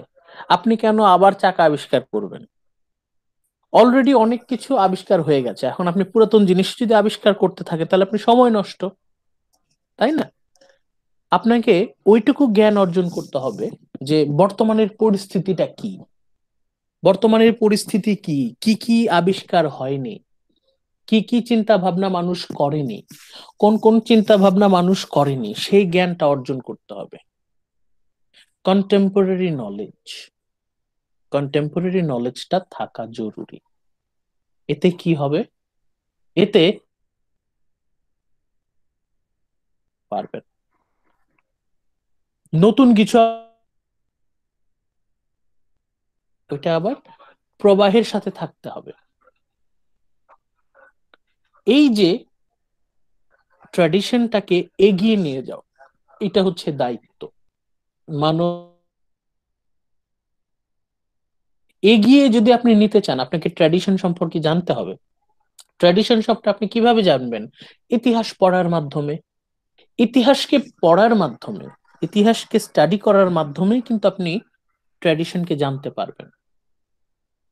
আপনি কেন আবার চাকা আবিষ্কার করবেন? অলরেডি অনেক কিছু আবিষ্কার হয়ে গেছে, এখন আপনি পুরাতন জিনিস যদি আবিষ্কার করতে থাকে তাহলে আপনি সময় নষ্ট, তাই না? আপনাকে ওইটুকু জ্ঞান অর্জন করতে হবে যে বর্তমানের পরিস্থিতিটা কি, বর্তমানের পরিস্থিতি কি, কি কি আবিষ্কার হয়নি, কি কি চিন্তা ভাবনা মানুষ করেনি, কোন কোন চিন্তা ভাবনা মানুষ করেনি, সেই জ্ঞানটা অর্জন করতে হবে। কন্টেম্পোরারি নলেজ, কন্টেম্পোরারি নলেজটা থাকা জরুরি। এতে কি হবে? এতে পারবেন নতুন কিছু, ওইটা আবার প্রবাহের সাথে থাকতে হবে। এই যে ট্র্যাডিশনটাকে এগিয়ে নিয়ে যাও, এটা হচ্ছে দায়িত্ব মানব। এগিয়ে যদি আপনি নিতে চান আপনাকে ট্র্যাডিশন সম্পর্কে জানতে হবে। ট্র্যাডিশন শব্দটা আপনি কিভাবে জানবেন? ইতিহাস পড়ার মাধ্যমে। ইতিহাসকে পড়ার মাধ্যমে, ইতিহাসকে স্টাডি করার মাধ্যমেই কিন্তু আপনি ট্র্যাডিশনকে জানতে পারবেন।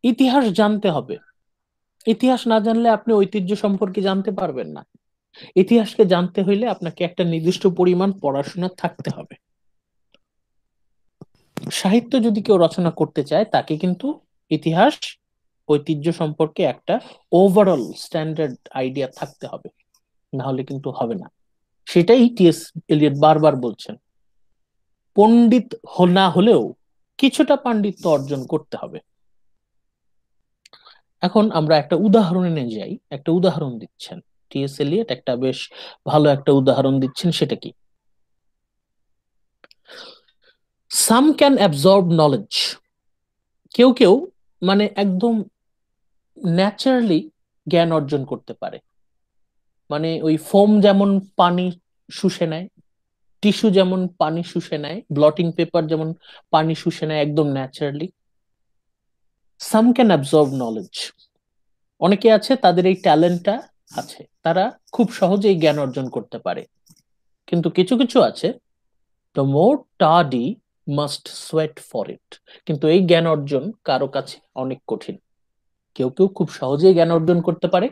ইতিহাস জানতে হবে, ইতিহাস না জানলে আপনি ঐতিহ্য সম্পর্কে জানতে পারবেন না। ইতিহাসকে জানতে হইলে আপনাকে একটা নির্দিষ্ট পরিমাণ পড়াশোনা থাকতে হবে। সাহিত্য যদি কেউ রচনা করতে চায় তাকে কিন্তু ইতিহাস, ঐতিহ্য সম্পর্কে একটা ওভারঅল স্ট্যান্ডার্ড আইডিয়া থাকতে হবে, না হলে কিন্তু হবে না। সেটাই টিএস এলিয়ট বারবার বলছেন, পণ্ডিত না হলেও কিছুটা পাণ্ডিত্য অর্জন করতে হবে। এখন আমরা একটা উদাহরণে যাই, একটা উদাহরণ দিচ্ছেন টিএস এলিয়ট, একটা বেশ ভালো একটা উদাহরণ দিচ্ছেন। সেটা কি? সাম ক্যান অ্যাবজর্ব নলেজ। কেউ কেউ মানে একদম ন্যাচারালি জ্ঞান অর্জন করতে পারে। মানে ওই ফোম যেমন পানি শুষে নেয়, টিস্যু যেমন পানি শুষে নেয়, ব্লটিং পেপার যেমন পানি শুষে নেয় একদম naturally, some can absorb knowledge. অনেকে আছে তাদের এই ট্যালেন্টটা আছে, তারা খুব সহজেই জ্ঞান অর্জন করতে পারে। কিন্তু কিছু কিছু আছে, the more টার্ডি must sweat for it. কিন্তু এই জ্ঞান অর্জন কারো কাছে অনেক কঠিন। কেউ কেউ খুব সহজেই জ্ঞান অর্জন করতে পারে,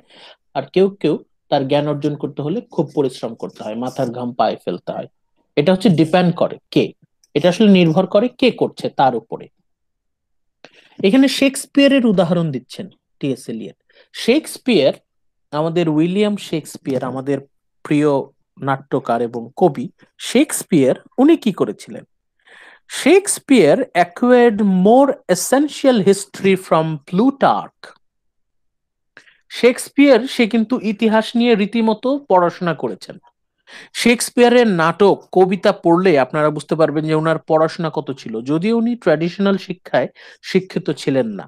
আর কেউ কেউ তার জ্ঞান অর্জন করতে হলে খুব পরিশ্রম করতে হয়, মাথার ঘাম পায়ে ফেলতে হয়। এটা হচ্ছে ডিপেন্ড করে কে, এটা আসলে নির্ভর করে কে করছে তার উপরে। এখানে শেক্সপিয়ারের উদাহরণ দিচ্ছেন টিএস এলিয়ট। শেক্সপিয়ার, আমাদের উইলিয়াম শেক্সপিয়ার, আমাদের প্রিয় নাট্যকার এবং কবি শেক্সপিয়ার, উনি কি করেছিলেন? Shakespeare acquired more essential history from Plutarch. Shakespeare সে কিন্তু ইতিহাস নিয়ে রীতিমতো পড়াশোনা করেছেন। শেক্সপিয়ারের নাটক কবিতা পড়লে আপনারা বুঝতে পারবেন যে ওনার পড়াশোনা কত ছিল, যদিও উনি ট্র্যাডিশনাল শিক্ষায় শিক্ষিত ছিলেন না,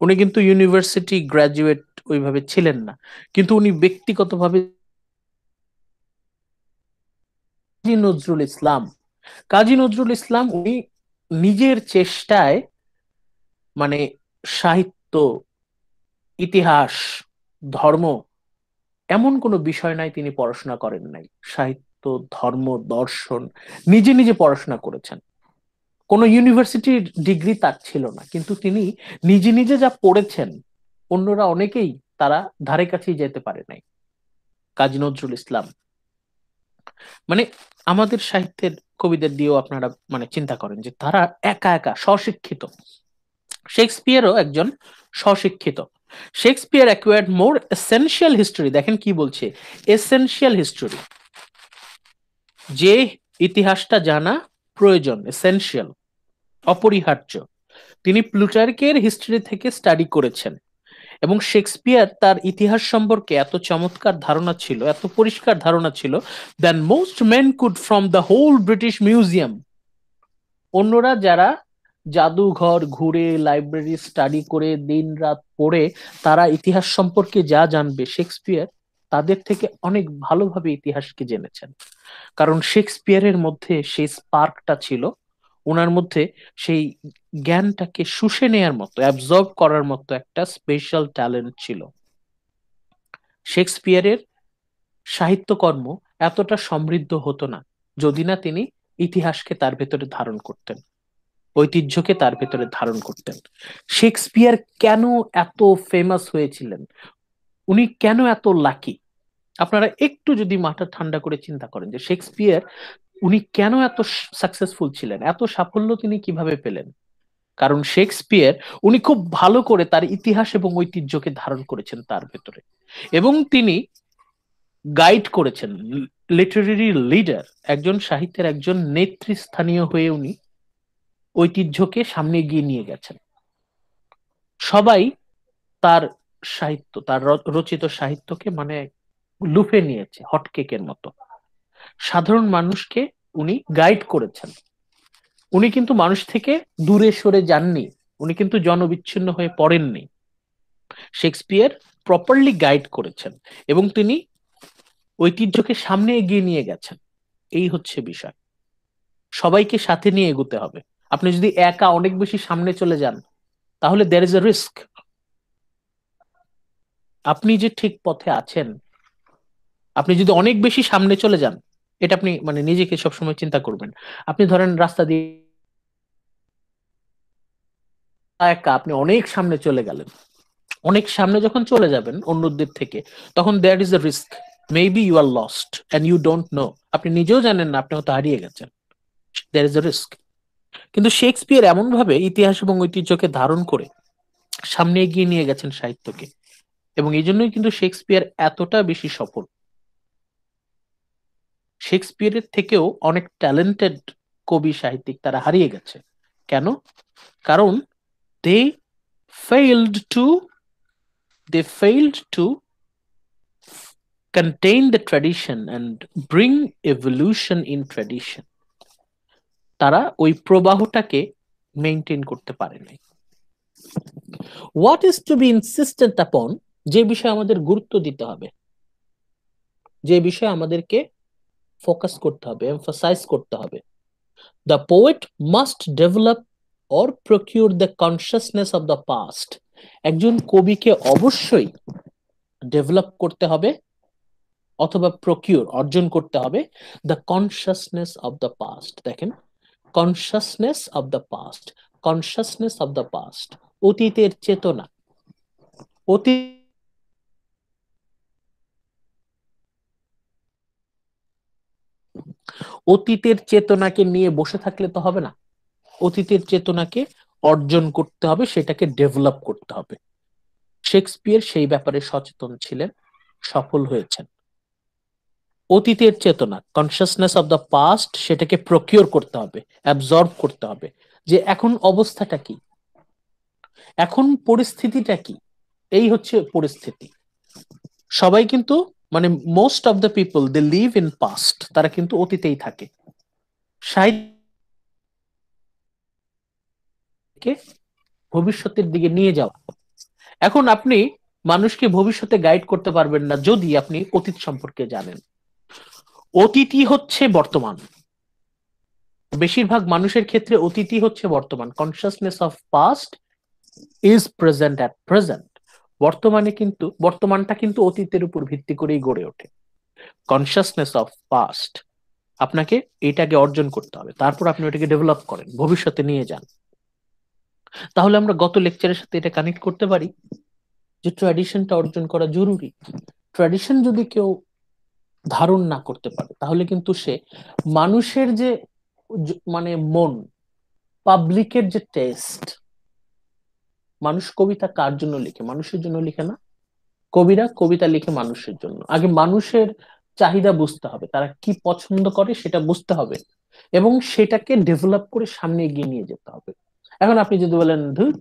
উনি কিন্তু ইউনিভার্সিটি গ্রাজুয়েট ওইভাবে ছিলেন না, কিন্তু উনি ব্যক্তিগতভাবে কাজী নজরুল ইসলাম, কাজী নজরুল ইসলাম উনি নিজের চেষ্টায় মানে সাহিত্য, ইতিহাস, ধর্ম, এমন কোনো বিষয় নাই তিনি পড়াশোনা করেন নাই। সাহিত্য, ধর্ম, দর্শন নিজে নিজে পড়াশোনা করেছেন। কোনো ইউনিভার্সিটির ডিগ্রি তার ছিল না, কিন্তু তিনি নিজে নিজে যা পড়েছেন অন্যরা অনেকেই তারা ধারে কাছেই যেতে পারে নাই। কাজী নজরুল ইসলাম মানে আমাদের সাহিত্যের কবিদের দিয়েও আপনারা মানে চিন্তা করেন যে তারা একা একা স্বশিক্ষিত। শেক্সপিয়ারও একজন স্বশিক্ষিত। Shakespeare acquired more essential history, দেখেন কি বলছে, এসেনশিয়াল হিস্টোরি, যে ইতিহাসটা জানা প্রয়োজন, এসেনশিয়াল, অপরিহার্য, তিনি প্লুটার্কের হিস্ট্রি থেকে স্টাডি করেছেন। এবং শেক্সপিয়ার তার ইতিহাস সম্পর্কে এত চমৎকার ধারণা ছিল, এত পরিষ্কার ধারণা ছিল, than most men could from the whole British Museum. অন্যরা যারা জাদুঘর ঘুরে, লাইব্রেরি স্টাডি করে, দিন রাত পড়ে তারা ইতিহাস সম্পর্কে যা জানবে, শেক্সপিয়ার তাদের থেকে অনেক ভালোভাবে ইতিহাসকে জেনেছেন। কারণ শেক্সপিয়ারের মধ্যে সেই স্পার্কটা ছিল, ওনার মধ্যে সেই জ্ঞানটাকে শুষে নেয়ার মতো, অ্যাবজর্ব করার মতো একটা স্পেশাল ট্যালেন্ট ছিল। শেক্সপিয়ারের সাহিত্যকর্ম এতটা সমৃদ্ধ হতো না যদি না তিনি ইতিহাসকে তার ভেতরে ধারণ করতেন, ঐতিহ্যকে তার ভেতরে ধারণ করতেন। শেক্সপিয়ার কেন এত ফেমাস হয়েছিলেন, উনি কেন এত লাকি? আপনারা একটু যদি মাথা ঠান্ডা করে চিন্তা করেন যে শেক্সপিয়ার উনি কেন এত সাকসেসফুল ছিলেন, এত সাফল্য তিনি কিভাবে পেলেন? কারণ শেক্সপিয়ার উনি খুব ভালো করে তার ইতিহাস এবং ঐতিহ্যকে ধারণ করেছেন তার ভেতরে, এবং তিনি গাইড করেছেন, লিটারেরি লিডার, একজন সাহিত্যের একজন নেতৃস্থানীয় হয়ে উনি ঐতিহ্যকে সামনে এগিয়ে নিয়ে গেছেন। সবাই তার সাহিত্য, তার রচিত সাহিত্যকে মানে লুফে নিয়েছে হটকেকের মতো। সাধারণ মানুষকে উনি গাইড করেছেন, উনি কিন্তু মানুষ থেকে দূরে সরে যাননি, উনি কিন্তু জনবিচ্ছিন্ন হয়ে পড়েননি। শেক্সপিয়ার প্রপারলি গাইড করেছেন এবং তিনি ঐতিহ্যকে সামনে এগিয়ে নিয়ে গেছেন। এই হচ্ছে বিষয়, সবাইকে সাথে নিয়ে এগোতে হবে। আপনি যদি একা অনেক বেশি সামনে চলে যান তাহলে there is a risk, আপনি যে ঠিক পথে আছেন, আপনি যদি অনেক বেশি সামনে চলে যান, এটা আপনি মানে নিজেকে সবসময় চিন্তা করবেন। আপনি ধরেন রাস্তা দিয়ে একা আপনি অনেক সামনে চলে গেলেন, অনেক সামনে যখন চলে যাবেন অন্যদের থেকে, তখন there is a risk, maybe you are lost and you don't know, আপনি নিজেও জানেন না আপনি হয়তো হারিয়ে গেছেন, দেয়ার ইজ আ রিস্ক। কিন্তু শেক্সপিয়ার এমন ভাবে ইতিহাস এবং ঐতিহ্যকে ধারণ করে সামনে এগিয়ে নিয়ে গেছেন সাহিত্যকে, এবং এই জন্যই কিন্তু শেক্সপিয়ার এতটা বেশি সফল। শেক্সপিয়ারের থেকেও অনেক ট্যালেন্টেড কবি সাহিত্যিক তারা হারিয়ে গেছে। কেন? কারণ দে failed to they failed to contain the tradition and bring evolution in tradition. তারা ওই প্রবাহটাকে মেইনটেইন করতে পারে নাই। What is to be insistent upon, যে বিষয়ে আমাদের গুরুত্ব দিতে হবে, যে বিষয়ে আমাদেরকে ফোকাস করতে হবে, এমফাসাইজ করতে হবে, the poet must develop or procure the consciousness of the past. একজন কবিকে অবশ্যই ডেভেলপ করতে হবে অথবা প্রকিউর অর্জন করতে হবে the consciousness of the past. দেখেন, consciousness of the past, consciousness of the past, অতীতের চেতনা। অতীতের চেতনাকে নিয়ে বসে থাকলে তো হবে না, অতীতের চেতনাকে অর্জন করতে হবে, সেটাকে ডেভেলপ করতে হবে। শেক্সপিয়ার সেই ব্যাপারে সচেতন ছিলেন, সফল হয়েছেন। অতীতের চেতনা, কনসিয়াসনেস অফ দ্য পাস্ট, সেটাকে প্রকিউর করতে হবে, অ্যাবজর্ব করতে হবে, যে এখন অবস্থাটা কি, এখন পরিস্থিতিটা কি। এই হচ্ছে পরিস্থিতি। সবাই কিন্তু মানে most of the people they live in past, তারা কিন্তু অতীতেই থাকে। সাহিত্যকে ভবিষ্যতের দিকে নিয়ে যাওয়া। এখন আপনি মানুষকে ভবিষ্যতে গাইড করতে পারবেন না যদি আপনি অতীত সম্পর্কে জানেন। অতীতই হচ্ছে বর্তমান, বেশিরভাগ মানুষের ক্ষেত্রে অতীতই হচ্ছে বর্তমান। Consciousness of past is present at present. বর্তমানে কিন্তু বর্তমানটা কিন্তু অতীতের উপর ভিত্তি করেই গড়ে ওঠে। কনসিয়াসনেস অফ পাস্ট আপনাকে এটাকে অর্জন করতে হবে, তারপর আপনি ওটাকে ডেভেলপ করেন, ভবিষ্যতে নিয়ে যান। তাহলে আমরা গত লেকচারের সাথে এটা কানেক্ট করতে পারি যে ট্র্যাডিশনটা অর্জন করা জরুরি। ট্র্যাডিশন যদি কেউ ধারণ না করতে পারে তাহলে কিন্তু সে মানুষের যে মানে মন, পাবলিকের যে টেস্ট, মানুষ কবিতা কার জন্য লিখে? মানুষের জন্য লিখে না। কবিরা কবিতা লিখে মানুষের জন্য। আগে মানুষের চাহিদা বুঝতে হবে, তারা কি পছন্দ করে সেটা বুঝতে হবে, এবং সেটাকে ডেভেলপ করে সামনে এগিয়ে নিয়ে যেতে হবে। এখন আপনি যদি বলেন ধুর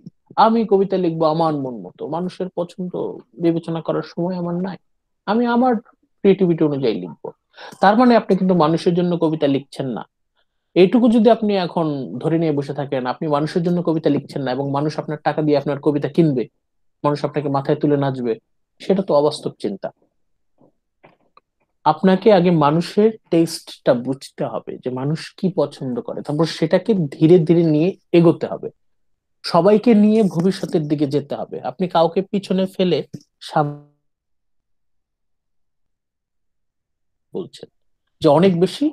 আমি কবিতা লিখবো আমার মন মতো, মানুষের পছন্দ বিবেচনা করার সময় আমার নাই, আমি আমার ক্রিয়েটিভিটি অনুযায়ী লিখবো, তার মানে আপনি কিন্তু মানুষের জন্য কবিতা লিখছেন না। এইটুকু যদি আপনি এখন ধরে নিয়ে বসে থাকেন আপনি মানুষের জন্য কবিতা লিখছেন না, এবং মানুষ আপনার টাকা দিয়ে আপনার কবিতা কিনবে, মানুষ আপনাকে মাথায় তুলে নাচবে, সেটা তো অবাস্তব চিন্তা। আপনাকে আগে মানুষের টেস্টটা বুঝতে হবে, যে মানুষ কি পছন্দ করে, তারপর সেটাকে ধীরে ধীরে নিয়ে এগোতে হবে, সবাইকে নিয়ে ভবিষ্যতের দিকে যেতে হবে। আপনি কাউকে পিছনে ফেলে বলছেন যে অনেক বেশি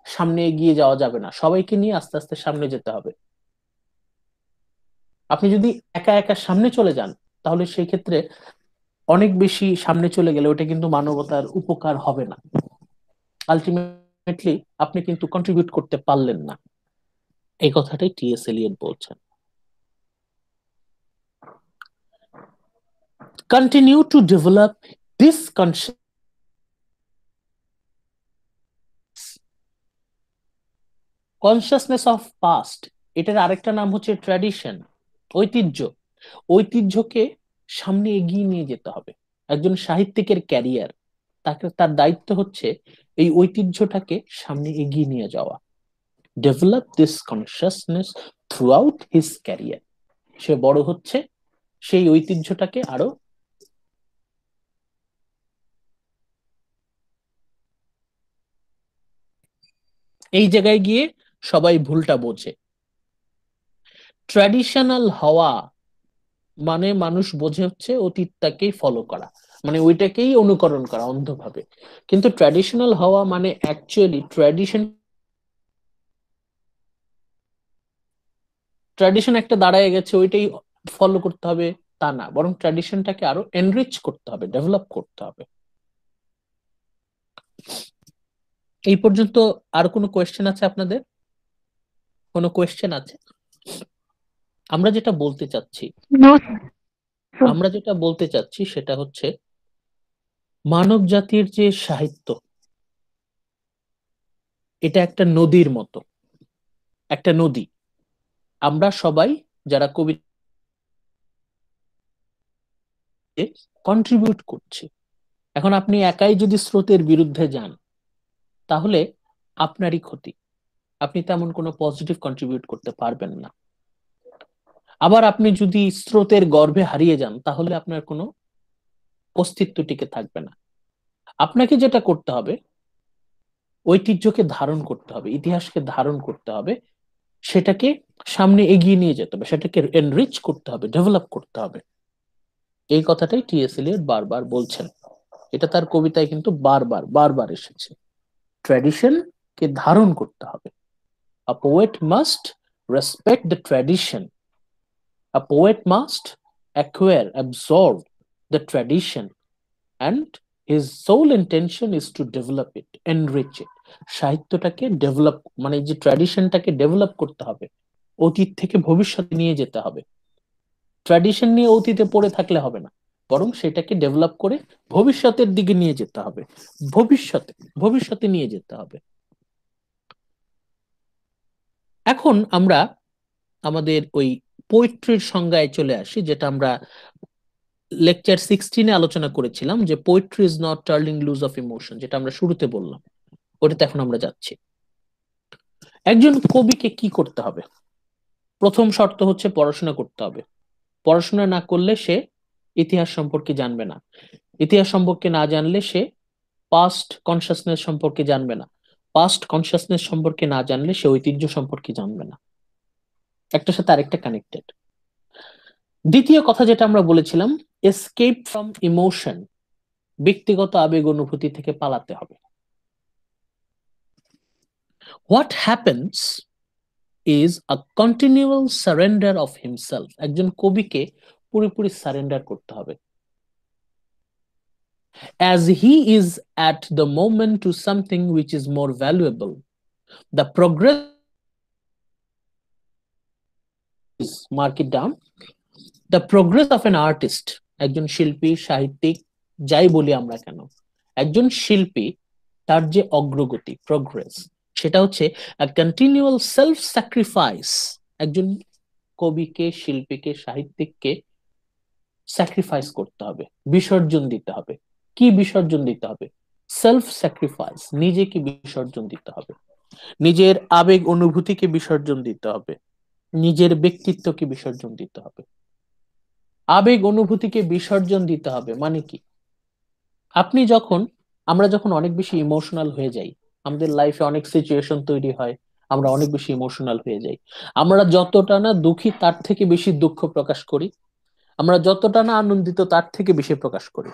সামনে এগিয়ে যাওয়া যাবে না, সবাইকে নিয়ে আস্তে আস্তে সামনে যেতে হবে। আপনি যদি একা একা সামনে চলে যান তাহলে সেই ক্ষেত্রে অনেক বেশি সামনে চলে গেলে ওটা কিন্তু মানবতার উপকার হবে না, আলটিমেটলি আপনি কিন্তু কন্ট্রিবিউট করতে পারলেন না। এই কথাটাই টি.এস. এলিয়ট বলছেন। Continue to develop this consciousness of past, এটার আরেকটা নাম হচ্ছে ট্র্যাডিশন, ঐতিহ্য। ঐতিহ্যকে সামনে এগিয়ে নিয়ে যেতে হবে। একজন সাহিত্যিকের ক্যারিয়ার, তাকে তার দায়িত্ব হচ্ছে এই ঐতিহ্যটাকে সামনে এগিয়ে নিয়ে যাওয়া। Develop this consciousness throughout his career. সে বড় হচ্ছে, সেই ঐতিহ্যটাকে আরো এই জায়গায় গিয়ে সবাই ভুলটা বোঝে। ট্র্যাডিশনাল হওয়া মানে মানুষ বোঝে হচ্ছে অতীতটাকেই ফলো করা, মানে ওইটাকেই অনুকরণ করা অন্ধভাবে। কিন্তু ট্র্যাডিশনাল হওয়া মানে অ্যাকচুয়ালি ট্র্যাডিশন একটা দাঁড়ায় গেছে ওইটাই ফলো করতে হবে তা না, বরং ট্র্যাডিশনটাকে আরো এনরিচ করতে হবে, ডেভেলপ করতে হবে। এই পর্যন্ত আর কোনো কোয়েশ্চেন আছে আপনাদের? কোনো কোয়েশ্চেন আছে? আমরা যেটা বলতে চাচ্ছি, নো আমরা যেটা বলতে চাচ্ছি সেটা হচ্ছে মানব জাতির যে সাহিত্য, এটা একটা নদীর মতো, একটা নদী। আমরা সবাই যারা কবিতে কন্ট্রিবিউট করছি। এখন আপনি একাই যদি স্রোতের বিরুদ্ধে যান, তাহলে আপনারই ক্ষতি, আপনি তেমন কোনো পজিটিভ কন্ট্রিবিউট করতে পারবেন না। আবার আপনি যদি স্রোতের গর্ভে হারিয়ে যান, তাহলে আপনার কোনো অস্তিত্ব টিকে থাকবে না। আপনাকে যেটা করতে হবে, ঐতিহ্যকে ধারণ করতে হবে, ইতিহাসকে ধারণ করতে হবে, সেটাকে সামনে এগিয়ে নিয়ে যেতে হবে, সেটাকে এনরিচ করতে হবে, ডেভেলপ করতে হবে। এই কথাটাই টি.এস. এলিয়ট বারবার বলছেন। এটা তার কবিতায় কিন্তু বারবার বারবার এসেছে। ট্র্যাডিশন কে ধারণ করতে হবে। A poet must respect the tradition. A poet must acquire, absorb the tradition, and his sole intention is to develop it, enrich it. সাহিত্যটাকে ডেভেলপ, মানে যে ট্র্যাডিশনটাকে ডেভেলপ করতে হবে, অতীত থেকে ভবিষ্যতে নিয়ে যেতে হবে। ট্র্যাডিশন নিয়ে অতীতে পড়ে থাকলে হবে না, বরং সেটাকে ডেভেলপ করে ভবিষ্যতের দিকে নিয়ে যেতে হবে, ভবিষ্যতে ভবিষ্যতে নিয়ে যেতে হবে। এখন আমরা আমাদের ওই পোয়েট্রির সংজ্ঞায় চলে আসি, যেটা আমরা লেকচার 16-এ আলোচনা করেছিলাম, যে poetry is not turning loose of emotion, যেটা আমরা শুরুতে বললাম। ওটাতে এখন আমরা যাচ্ছি। একজন কবিকে কি করতে হবে? প্রথম শর্ত হচ্ছে পড়াশোনা করতে হবে। পড়াশোনা না করলে সে ইতিহাস সম্পর্কে জানবে না। ইতিহাস সম্পর্কে না জানলে সে পাস্ট কনসাসনেস সম্পর্কে জানবে না। পাস্ট কনসাসনেস সম্পর্কে না জানলে সে ঐতিহ্য সম্পর্কে জানবে না। একটার সাথে আরেকটা কানেক্টেড। দ্বিতীয় কথা যেটা আমরা বলেছিলাম, এসকেপ ফ্রম ইমোশন, ব্যক্তিগত আবেগ অনুভূতি থেকে পালাতে হবে। What happens is a continual surrender of himself. একজন কবিকে পুরোপুরি সারেন্ডার করতে হবে। As he is at the moment to something which is more valuable, the progress, mark it down, the progress of an artist, একজন শিল্পী, সাহিত্যিক, যাই বলি আমরা কেন, একজন শিল্পী, তার যে অগ্রগতি, প্রোগ্রেস, সেটা হচ্ছে a continual self sacrifice। একজন কবিকে, শিল্পীকে, সাহিত্যিককে স্যাক্রিফাইস করতে হবে, বিসর্জন দিতে হবে। কি বিসর্জন দিতে হবে? সেলফ স্যাক্রিফাইস, নিজেকে বিসর্জন দিতে হবে, নিজের আবেগ অনুভূতিকে বিসর্জন দিতে হবে, নিজের ব্যক্তিত্বকে বিসর্জন দিতে হবে। আবেগ অনুভূতিকে বিসর্জন দিতে হবে মানে কি? আমরা যখন অনেক বেশি ইমোশনাল হয়ে যাই, আমাদের লাইফে অনেক সিচুয়েশন তৈরি হয়, আমরা অনেক বেশি ইমোশনাল হয়ে যাই। আমরা যতটা না দুঃখী তার থেকে বেশি দুঃখ প্রকাশ করি, আমরা যতটা না আনন্দিত তার থেকে বেশি প্রকাশ করি।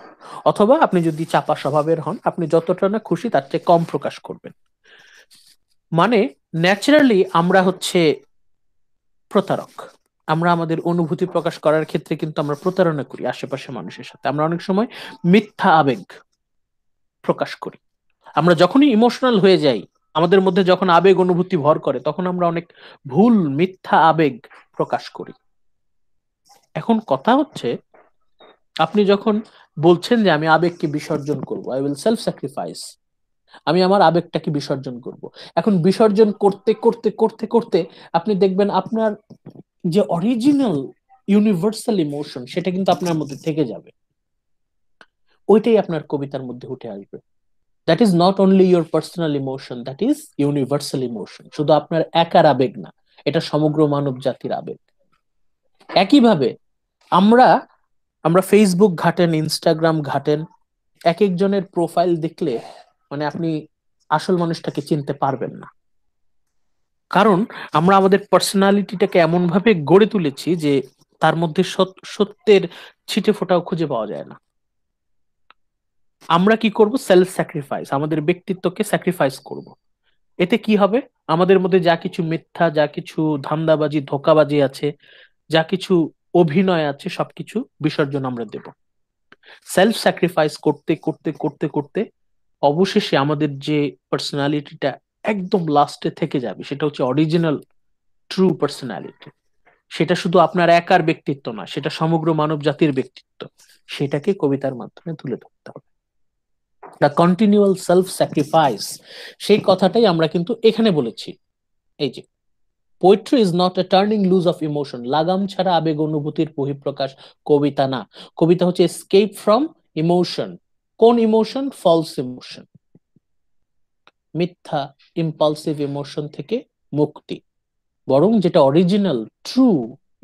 অথবা আপনি যদি চাপা স্বভাবের হন, আপনি যতটা না খুশি তার চেয়ে কম প্রকাশ করবেন। মানে ন্যাচারালি আমরা হচ্ছে প্রতারক। আমরা আমাদের অনুভূতি প্রকাশ করার ক্ষেত্রে কিন্তু আমরা প্রতারণা করি আশেপাশে মানুষের সাথে। আমরা অনেক সময় মিথ্যা আবেগ প্রকাশ করি। আমরা যখনই ইমোশনাল হয়ে যাই, আমাদের মধ্যে যখন আবেগ অনুভূতি ভর করে, তখন আমরা অনেক ভুল মিথ্যা আবেগ প্রকাশ করি। এখন কথা হচ্ছে, আপনি যখন বলছেন যে আমি আবেগকে বিসর্জন করব, আই উইল সেলফ স্যাক্রিফাইস, আমি আমার আবেগটাকে বিসর্জন করব, এখন বিসর্জন করতে করতে করতে করতে আপনি দেখবেন আপনার যে অরিজিনাল ইউনিভার্সাল ইমোশন, সেটা কিন্তু আপনার মধ্যে থেকে যাবে। ওইটাই আপনার কবিতার মধ্যে উঠে আসবে। That is not only your personal emotion, that is universal emotion. শুধু আপনার একার আবেগ না, এটা সমগ্র মানব জাতির আবেগ। একইভাবে আমরা আমরা ফেসবুক ঘাটেন, ইনস্টাগ্রাম ঘাটেন, এক একজনের প্রোফাইল দেখলে মানে আপনি আসল মানুষটাকে চিনতে পারবেন না। কারণ আমরা আমাদের পার্সোনালিটিটাকে এমন ভাবে গড়ে তুলেছি যে তার মধ্যে সত্যের ছিটে ফোঁটাও খুঁজে পাওয়া যায় না। আমরা কি করব? সেলফ স্যাক্রিফাইস, আমাদের ব্যক্তিত্বকে স্যাক্রিফাইস করব। এতে কি হবে? আমাদের মধ্যে যা কিছু মিথ্যা, যা কিছু ধান্দাবাজি, ধোঁকাবাজি আছে, যা কিছু অভিনয় আছে, সবকিছু বিসর্জন আমরা দেব। সেলফ স্যাক্রিফাইস করতে করতে করতে করতে অবশেষে আমাদের যে পার্সোনালিটিটা একদম লাস্টে থেকে যাবে, সেটা হচ্ছে অরিজিনাল ট্রু পার্সোনালিটি। সেটা শুধু আপনার একার ব্যক্তিত্ব না, সেটা সমগ্র মানব জাতির ব্যক্তিত্ব, সেটাকে কবিতার মাধ্যমে তুলে ধরতে হবে। দ্য কন্টিনিউয়াল সেলফ স্যাক্রিফাইস, সেই কথাটাই আমরা কিন্তু এখানে বলেছি। এই যে poetry is not a turning loose of emotion, লাগাম ছাড়া আবেগ অনুভূতির বহিঃপ্রকাশ কবিতা না। কবিতা হচ্ছে এসকেপ ফ্রম ইমোশন। কোন ইমোশন? ফলস ইমোশন, মিথ্যা ইম্পালসিভ ইমোশন থেকে মুক্তি। বরং যেটা অরিজিনাল, ট্রু,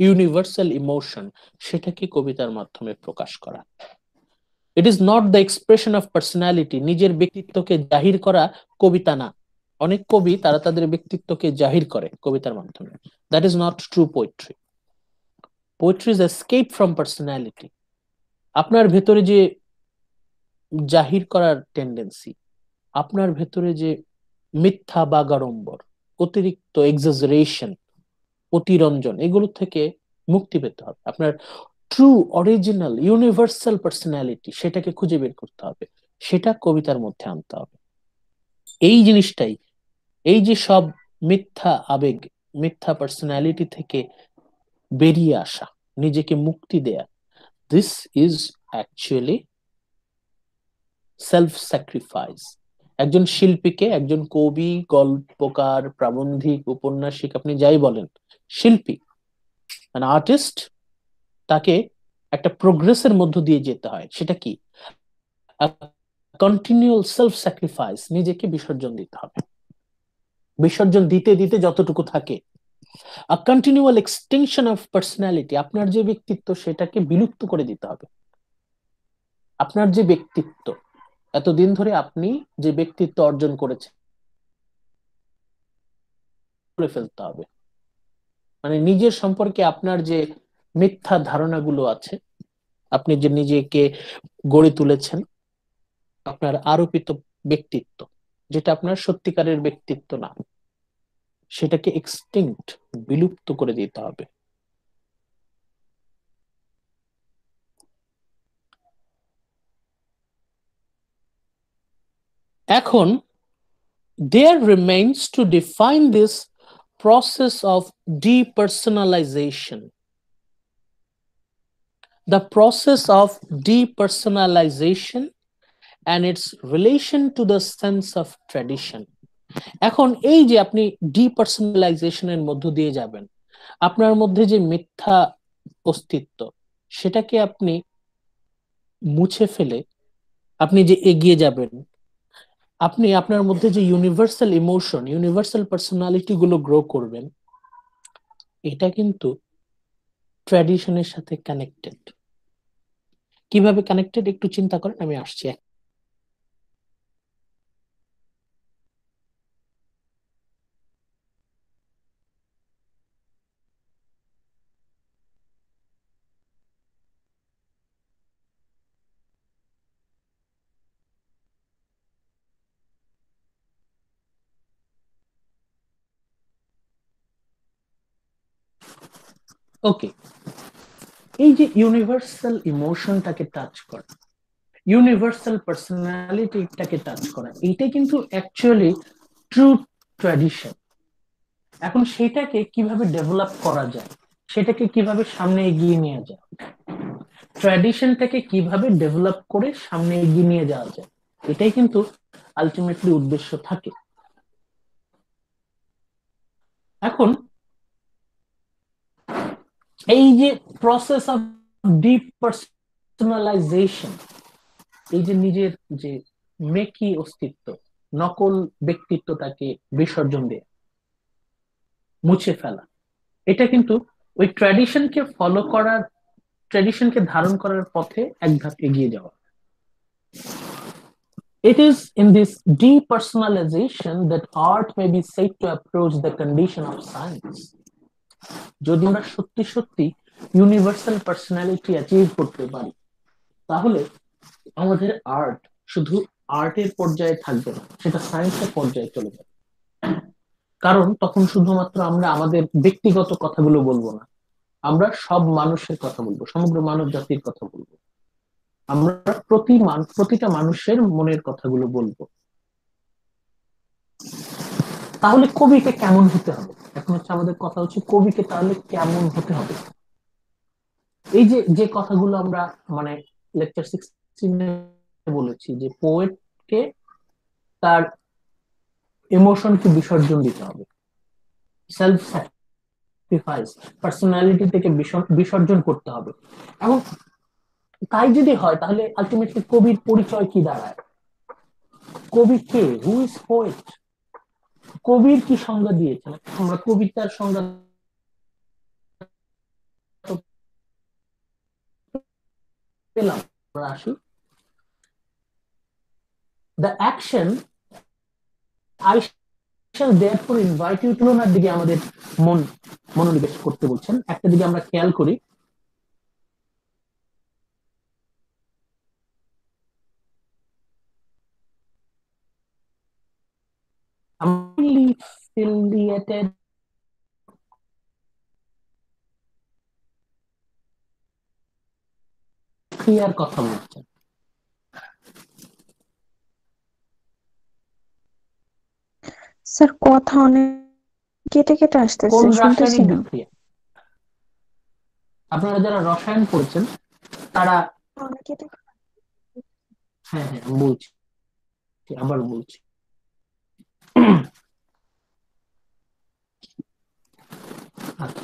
ইউনিভার্সাল ইমোশন, সেটাকে কবিতার মাধ্যমে প্রকাশ করা। It is not the expression of personality, নিজের ব্যক্তিত্বকে জাহির করা কবিতা না। অনেক কবি তারা তাদের ব্যক্তিত্বকে জাহির করে কবিতার মাধ্যমে। That is not true poetry. Poetry is escape from personality. আপনার ভেতরে যে জাহির করার টেন্ডেন্সি, আপনার ভেতরে যে মিথ্যা বা বাগাড়ম্বর, অতিরিক্ত এক্সাজারেশন, অতিরঞ্জন, এগুলো থেকে মুক্তি পেতে হবে। আপনার ট্রু অরিজিনাল ইউনিভার্সাল পার্সোনালিটি, সেটাকে খুঁজে বের করতে হবে, সেটা কবিতার মধ্যে আনতে হবে। এই জিনিসটাই, এই যে সব মিথ্যা আবেগ, মিথ্যা পার্সোনালিটি থেকে বেরিয়ে আসা, নিজেকে মুক্তি দেয়া, this is actually self sacrifice. একজন শিল্পীকে, একজন কবি, গল্পকার, প্রাবন্ধিক, উপন্যাসিক, আপনি যাই বলেন, শিল্পী মানে আর্টিস্ট, তাকে একটা প্রোগ্রেসের মধ্য দিয়ে যেতে হয়। সেটা কি? কন্টিনিউয়াল সেলফ স্যাক্রিফাইস, নিজেকে বিসর্জন দিতে হবে। বিসর্জন দিতে দিতে যতটুকু থাকে, আ কন্টিনিউয়াল এক্সটেনশন অফ পার্সোনালিটি, আপনার যে ব্যক্তিত্ব সেটাকে বিলুপ্ত করে দিতে হবে। আপনার যে ব্যক্তিত্ব, এতদিন ধরে আপনি যে ব্যক্তিত্ব অর্জন করেছেন, করে ফেলতে হবে। মানে নিজের সম্পর্কে আপনার যে মিথ্যা ধারণাগুলো আছে, আপনি যে নিজেকে গড়ে তুলেছেন, আপনার আরোপিত ব্যক্তিত্ব, যেটা আপনার সত্যিকারের ব্যক্তিত্ব না, সেটাকে এক্সটিংক্ট, বিলুপ্ত করে দিতে হবে। এখন there remains to define this process of depersonalization. The process of depersonalization and its relation to the sense of tradition. এখন এই যে আপনি ডিপার্সোনালাইজেশনের মধ্য দিয়ে যাবেন, আপনার মধ্যে যে মিথ্যা অস্তিত্ব, সেটাকে আপনি মুছে ফেলে আপনি যে এগিয়ে যাবেন, আপনি আপনার মধ্যে যে ইউনিভার্সাল ইমোশন, ইউনিভার্সাল পার্সোনালিটি গুলো গ্রো করবেন, এটা কিন্তু ট্র্যাডিশনের সাথে কানেক্টেড। কিভাবে কানেক্টেড একটু চিন্তা করেন, আমি আসছি। ওকে, এই যে ইউনিভার্সাল ইমোশনটাকে টাচ করা, ইউনিভার্সাল পার্সোনালিটিটাকে টাচ করা, এইটাই কিন্তু অ্যাকচুয়ালি ট্রু ট্র্যাডিশন। এখন সেটাকে কিভাবে ডেভেলপ করা যায়, সেটাকে কিভাবে সামনে এগিয়ে নিয়ে যায়, ট্র্যাডিশনটাকে কিভাবে ডেভেলপ করে সামনে এগিয়ে নিয়ে যাওয়া যায়, এটাই কিন্তু আলটিমেটলি উদ্দেশ্য থাকে। এখন এই যে প্রসেস অফ ডিপার্সোনালাইজেশন, এই যে নিজের যে মেকি অস্তিত্ব, নকল ব্যক্তিত্বটাকে বিসর্জন দেয়া, মুছে ফেলা, এটা কিন্তু ওই ট্র্যাডিশনকে ফলো করার, ট্র্যাডিশনকে ধারণ করার পথে এক ধাপ এগিয়ে যাওয়া। It is in this depersonalization that art may be said to approach the condition of science. যদি আমরা সত্যি সত্যি ইউনিভার্সাল পার্সোনালিটি অ্যাচিভ করতে পারি, তাহলে আমাদের আর্ট শুধু আর্টের পর্যায়ে থাকবে না, সেটা সায়েন্সের পর্যায়ে চলে যাবে। কারণ তখন শুধুমাত্র আমরা আমাদের ব্যক্তিগত কথাগুলো বলবো না, আমরা সব মানুষের কথা বলবো, সমগ্র মানব জাতির কথা বলবো, আমরা প্রতিটা মানুষের মনের কথাগুলো বলবো। তাহলে কবিকে কেমন হতে হবে? এখন হচ্ছে আমাদের কথা হচ্ছে কবিকে তাহলে কেমন হতে হবে। এই যে যে কথাগুলো আমরা মানে লেকচার 16 বলেছি যে পোয়েটকে তার ইমোশনকে বিসর্জন দিতে হবে, সেলফ স্যাক্রিফাইস, পার্সোনালিটি থেকে বিসর্জন করতে হবে। এবং তাই যদি হয় তাহলে আলটিমেটলি কবির পরিচয় কি দাঁড়ায়? কবি কে? Who is poet? কবির কি সংজ্ঞা দিয়েছেন? আমরা কবিতার সংজ্ঞা পেলাম, আমরা আসি the action I shall therefore invite you তুলনার দিকে আমাদের মনোনিবেশ করতে বলছেন। একটা দিকে আমরা খেয়াল করি, affiliated ক্রিয়ার কথা বলছেন। স্যার কথা অনেক কেটে কেটে আসতেছে, কোন শুনতেছি রাসায়নিক না। বিক্রিয়া? আপনারা যারা রসায়ন পড়েছেন তারা, অনেক কেটে হ্যাঁ হ্যাঁ আমি বলছি, আবার বলছি, আচ্ছা,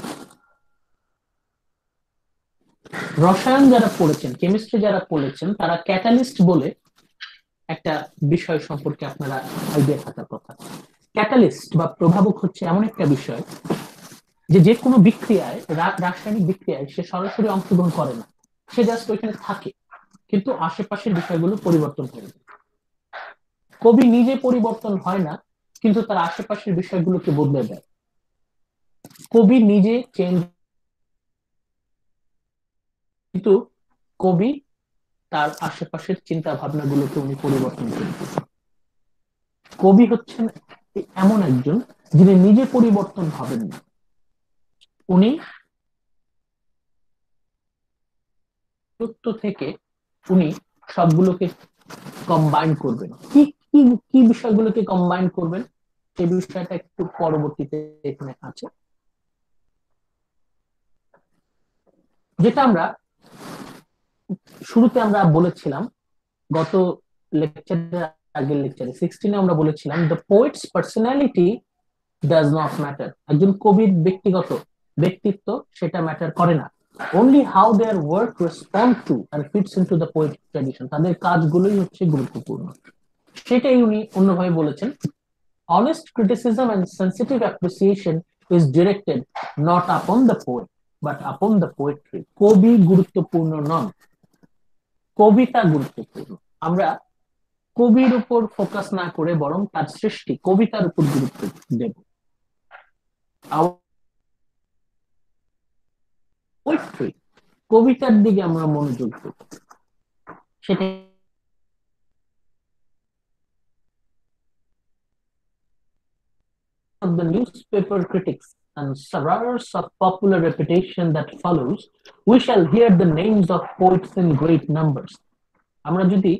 রসায়ন যারা পড়েছেন, কেমিস্ট্রি যারা পড়েছেন, তারা ক্যাটালিস্ট বলে একটা বিষয় সম্পর্কে আপনারা আইডিয়া থাকার কথা। ক্যাটালিস্ট বা প্রভাবক হচ্ছে এমন একটা বিষয় যে যে কোনো বিক্রিয়ায়, রাসায়নিক বিক্রিয়ায় সে সরাসরি অংশগ্রহণ করে না, সে জাস্ট ওইখানে থাকে, কিন্তু আশেপাশের বিষয়গুলো পরিবর্তন হয়ে যায়। কবি নিজে পরিবর্তন হয় না, কিন্তু তার আশেপাশের বিষয়গুলোকে বদলে দেয়। কবি নিজে চেঞ্জ, কিন্তু কবি তার আশেপাশের চিন্তা ভাবনাগুলোকে উনি পরিবর্তন করেন। কবি হচ্ছেন এমন একজন যিনি নিজে পরিবর্তন হবেন না, উনি তত্ত্ব থেকে উনি সবগুলোকে কম্বাইন করবেন। কি কি কি বিষয়গুলোকে কম্বাইন করবেন সেই বিষয়টা একটু পরবর্তীতে এখানে আছে, যেটা আমরা শুরুতে আমরা বলেছিলাম গত লেকচারের, আগের লেকচারে 16 আমরা বলেছিলাম the poet's personality does not matter. একজন কবির ব্যক্তিগত ব্যক্তিত্ব সেটা ম্যাটার করে না, only how their work respond to and fits into the poetic tradition, তাদের কাজগুলোই হচ্ছে গুরুত্বপূর্ণ। সেটাই উনি অন্যভাবে বলেছেন, honest criticism and sensitive appreciation is directed not upon the poet but upon the poetry. কবি গুরুত্বপূর্ণ নন, কবিতা গুরুত্বপূর্ণ। আমরা কবির উপর ফোকাস না করে বরং তার সৃষ্টি কবিতার উপর গুরুত্ব দেব। পোয়েট্রি, কবিতার দিকে আমরা মনোযোগ দেব। সেটা of the newspaper critics and survivors of popular reputation that follows, we shall hear the names of poets in great numbers. আমরা যদি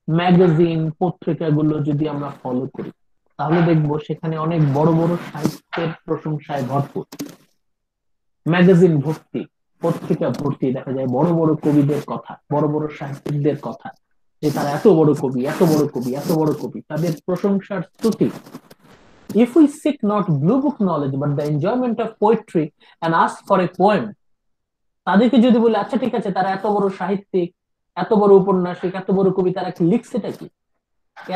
ম্যাগাজিন পত্রিকাগুলো যদি আমরা ফলো করি তাহলে দেখব সেখানে অনেক বড় বড় সাহিত্যের প্রশংসায় ভরপুর, ম্যাগাজিন ভর্তি, পত্রিকা ভর্তি, দেখা যায় বড় বড় কবিদের কথা, বড় বড় সাহিত্যিকদের কথা, যে তারা এত বড় কবি, এত বড় কবি, এত বড় কবি, তাদের প্রশংসার স্তুতি। If we seek not blue book knowledge but the enjoyment of poetry and ask for a poem, তাদেরকে যদি বলে আচ্ছা ঠিক আছে তারা এত বড় সাহিত্যিক, এত বড় উপন্যাসিক, এত বড় কবি, তারা কি লিখছেটা কি,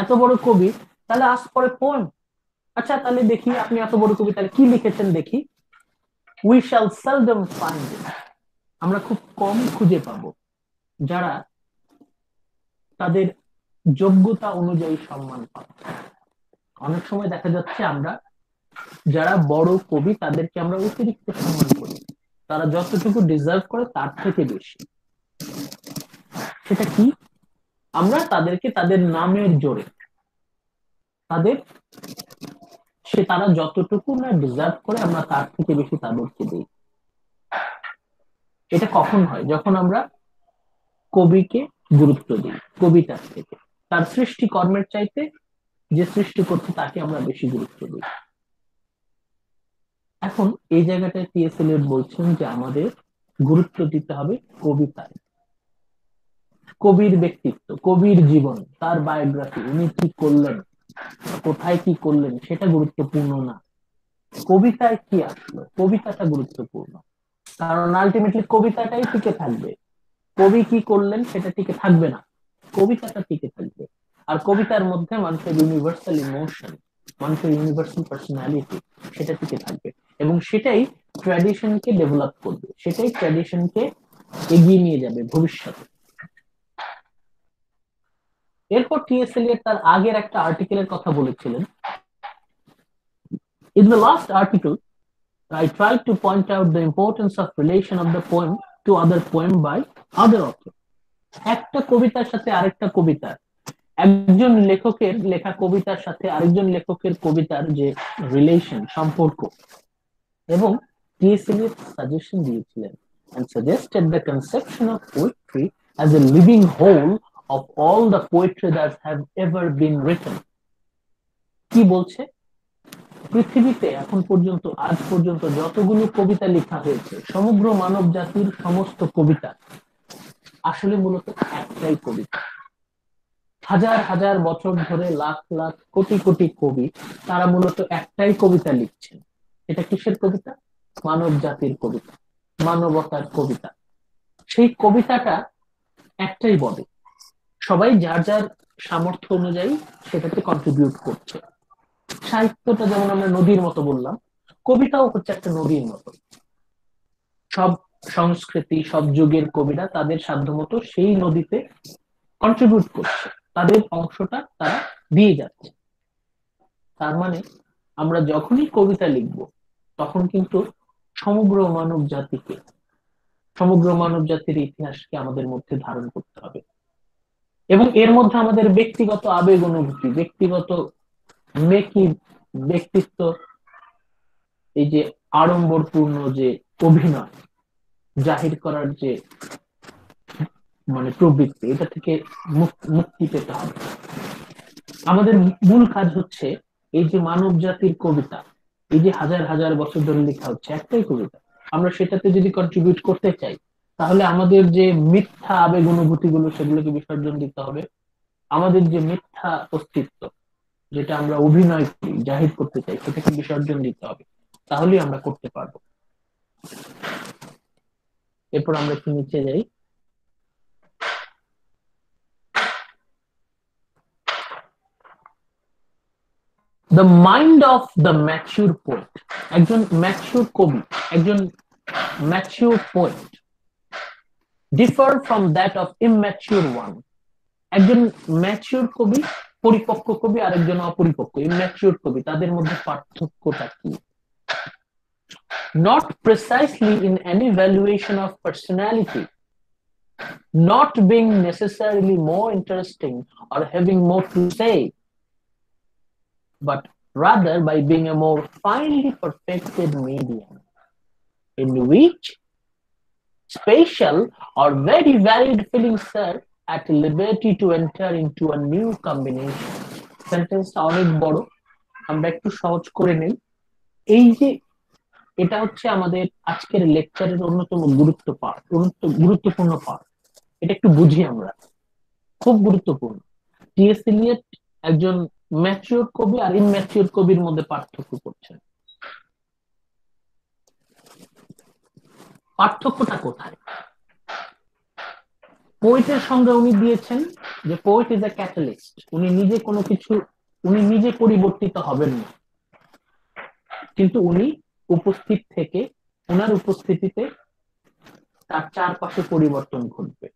এত বড় কবি, তাহলে ask for a poem। আচ্ছা তাহলে দেখি আপনি এত বড় কবি তাহলে কি লিখেছেন দেখি। We shall seldom find it, আমরা খুব কম খুঁজে পাবো যারা তাদের যোগ্যতা অনুযায়ী সম্মান পায়। অনেক সময় দেখা যাচ্ছে আমরা যারা বড় কবি তাদেরকে আমরা অতিরিক্ত সম্মান করি, তারা যতটুকু ডিজার্ভ করে তার থেকে বেশি। সেটা কি? আমরা তাদেরকে তাদের নামের জোরে, তাদের তারা যতটুকু না ডিজার্ভ করে আমরা তার থেকে বেশি তাদেরকে দিই। এটা কখন হয়? যখন আমরা কবিকে গুরুত্ব দিই কবিতার থেকে, তার সৃষ্টি কর্মের চাইতে যে সৃষ্টি করছে তাকে আমরা বেশি গুরুত্ব দিই। এখন এই জায়গাটায় টি.এস. এলিয়ট বলছেন যে আমাদের গুরুত্ব দিতে হবে কবিতায়, কবির ব্যক্তিত্ব, কবির জীবন, তার বায়োগ্রাফি, উনি কি করলেন, কোথায় কি করলেন সেটা গুরুত্বপূর্ণ না, কবিতায় কি আসলো কবিতাটা গুরুত্বপূর্ণ। কারণ আলটিমেটলি কবিতাটাই টিকে থাকবে, কবি কি করলেন সেটা টিকে থাকবে না, কবিতাটা টিকে থাকবে। আর কবিতার মধ্যে মানুষের ইউনিভার্সাল ইমোশন, মানুষের ইউনিভার্সাল পার্সোনালিটি সেটা টিকে থাকবে, এবং সেটাই ট্র্যাডিশনকে ডেভেলপ করবে, সেটাই ট্র্যাডিশনকে এগিয়ে নিয়ে যাবে ভবিষ্যতে। এরপর টি.এস. এলিয়ট তার আগের একটা আর্টিকেলের কথা বলেছিলেন। In the last article, I tried to point out the importance of relation of the poem to other poem by other author. একটা কবিতার সাথে আরেকটা কবিতার, একজন লেখকের লেখা কবিতার সাথে আরেকজন লেখকের কবিতার যে রিলেশন, সম্পর্ক, এবং টি.এস. এলিয়ট সাজেশন দিয়েছিলেন and suggested the conception of poetry as a living whole of all the poetry that have ever been written. কি বলছে, পৃথিবীতে এখন পর্যন্ত, আজ পর্যন্ত যতগুলো কবিতা লেখা হয়েছে, সমগ্র মানব জাতির সমস্ত কবিতা আসলে মূলত একটাই কবিতা। হাজার হাজার বছর ধরে লাখ লাখ কোটি কোটি কবি তারা মূলত একটাই কবিতা লিখছেন। এটা কিসের কবিতা? মানব জাতির কবিতা, মানবতার কবিতা। সেই কবিতাটা একটাই বলে, সবাই যার যার সামর্থ্য অনুযায়ী সেটাতে কন্ট্রিবিউট করছে। সাহিত্যটা যেমন আমরা নদীর মতো বললাম, কবিতাও হচ্ছে একটা নদীর মতো। সব সংস্কৃতি, সব যুগের কবিরা তাদের সাধ্যমতো সেই নদীতে কন্ট্রিবিউট করছে, তাদের অংশটা তারা দিয়ে যাচ্ছে। তার মানে আমরা যখনই কবিতা লিখব তখন কিন্তু সমগ্র মানব জাতিকে, সমগ্র মানব জাতির ইতিহাসকে আমাদের মধ্যে ধারণ করতে হবে, এবং এর মধ্যে আমাদের ব্যক্তিগত আবেগ অনুভূতি, ব্যক্তিগত মেকি ব্যক্তিত্ব, এই যে আড়ম্বরপূর্ণ যে অভিনয় জাহির করার যে মানে প্রবৃত্তি, এটা থেকে মুক্তি পেতে হবে। আমাদের মূল কাজ হচ্ছে এই যে মানব জাতির কবিতা, এই যে হাজার হাজার বছর ধরে লেখা হচ্ছে একটাই কবিতা, আমরা সেটাতে যদি কন্ট্রিবিউট করতে চাই তাহলে আমাদের যে মিথ্যা আবেগ অনুভূতি গুলো সেগুলোকে বিসর্জন দিতে হবে। আমাদের যে মিথ্যা অস্তিত্ব, যেটা আমরা অভিনয় করি, জাহির করতে চাই, সেটাকে বিসর্জন দিতে হবে, তাহলেই আমরা করতে পারবো। এরপর আমরা একটু নিচে যাই। The mind of the mature poet, একজন ম্যাচিউর কবি, একজন mature poet, differ from that of immature one. একজন ম্যাচিউর কবি, পরিপক্ক কবি, আর একজন অপরিপক্ক ইম্যাচিউর কবি, তাদের মধ্যে পার্থক্যটা কি? Not precisely in any valuation of personality, not being necessarily more interesting or having more to say, but rather by being a more finely perfected medium in which spatial or very varied feelings are at liberty to enter into a new combination. সেন্টেন্সটা অনেক বড়, আমরা একটু সহজ করে নেই। এই যে এটা হচ্ছে আমাদের আজকের লেকচারের অন্যতম গুরুত্বপূর্ণ পার্ট, এটা একটু বুঝি আমরা, খুব গুরুত্বপূর্ণ। টি.এস. এলিয়ট একজন ম্যাচিউর কবি আর ইম্যাচিউর কবির মধ্যে পার্থক্য করছেন। পার্থক্যটা কোথায়? পোয়েটের সঙ্গে উনি দিয়েছেন যে পোয়েট ইজ এ ক্যাটালিস্ট, উনি নিজে কোনো কিছু, উনি নিজে পরিবর্তিত হবেন না, কিন্তু উনি উপস্থিত থেকে, ওনার উপস্থিতিতে তার চারপাশে পরিবর্তন ঘটবে।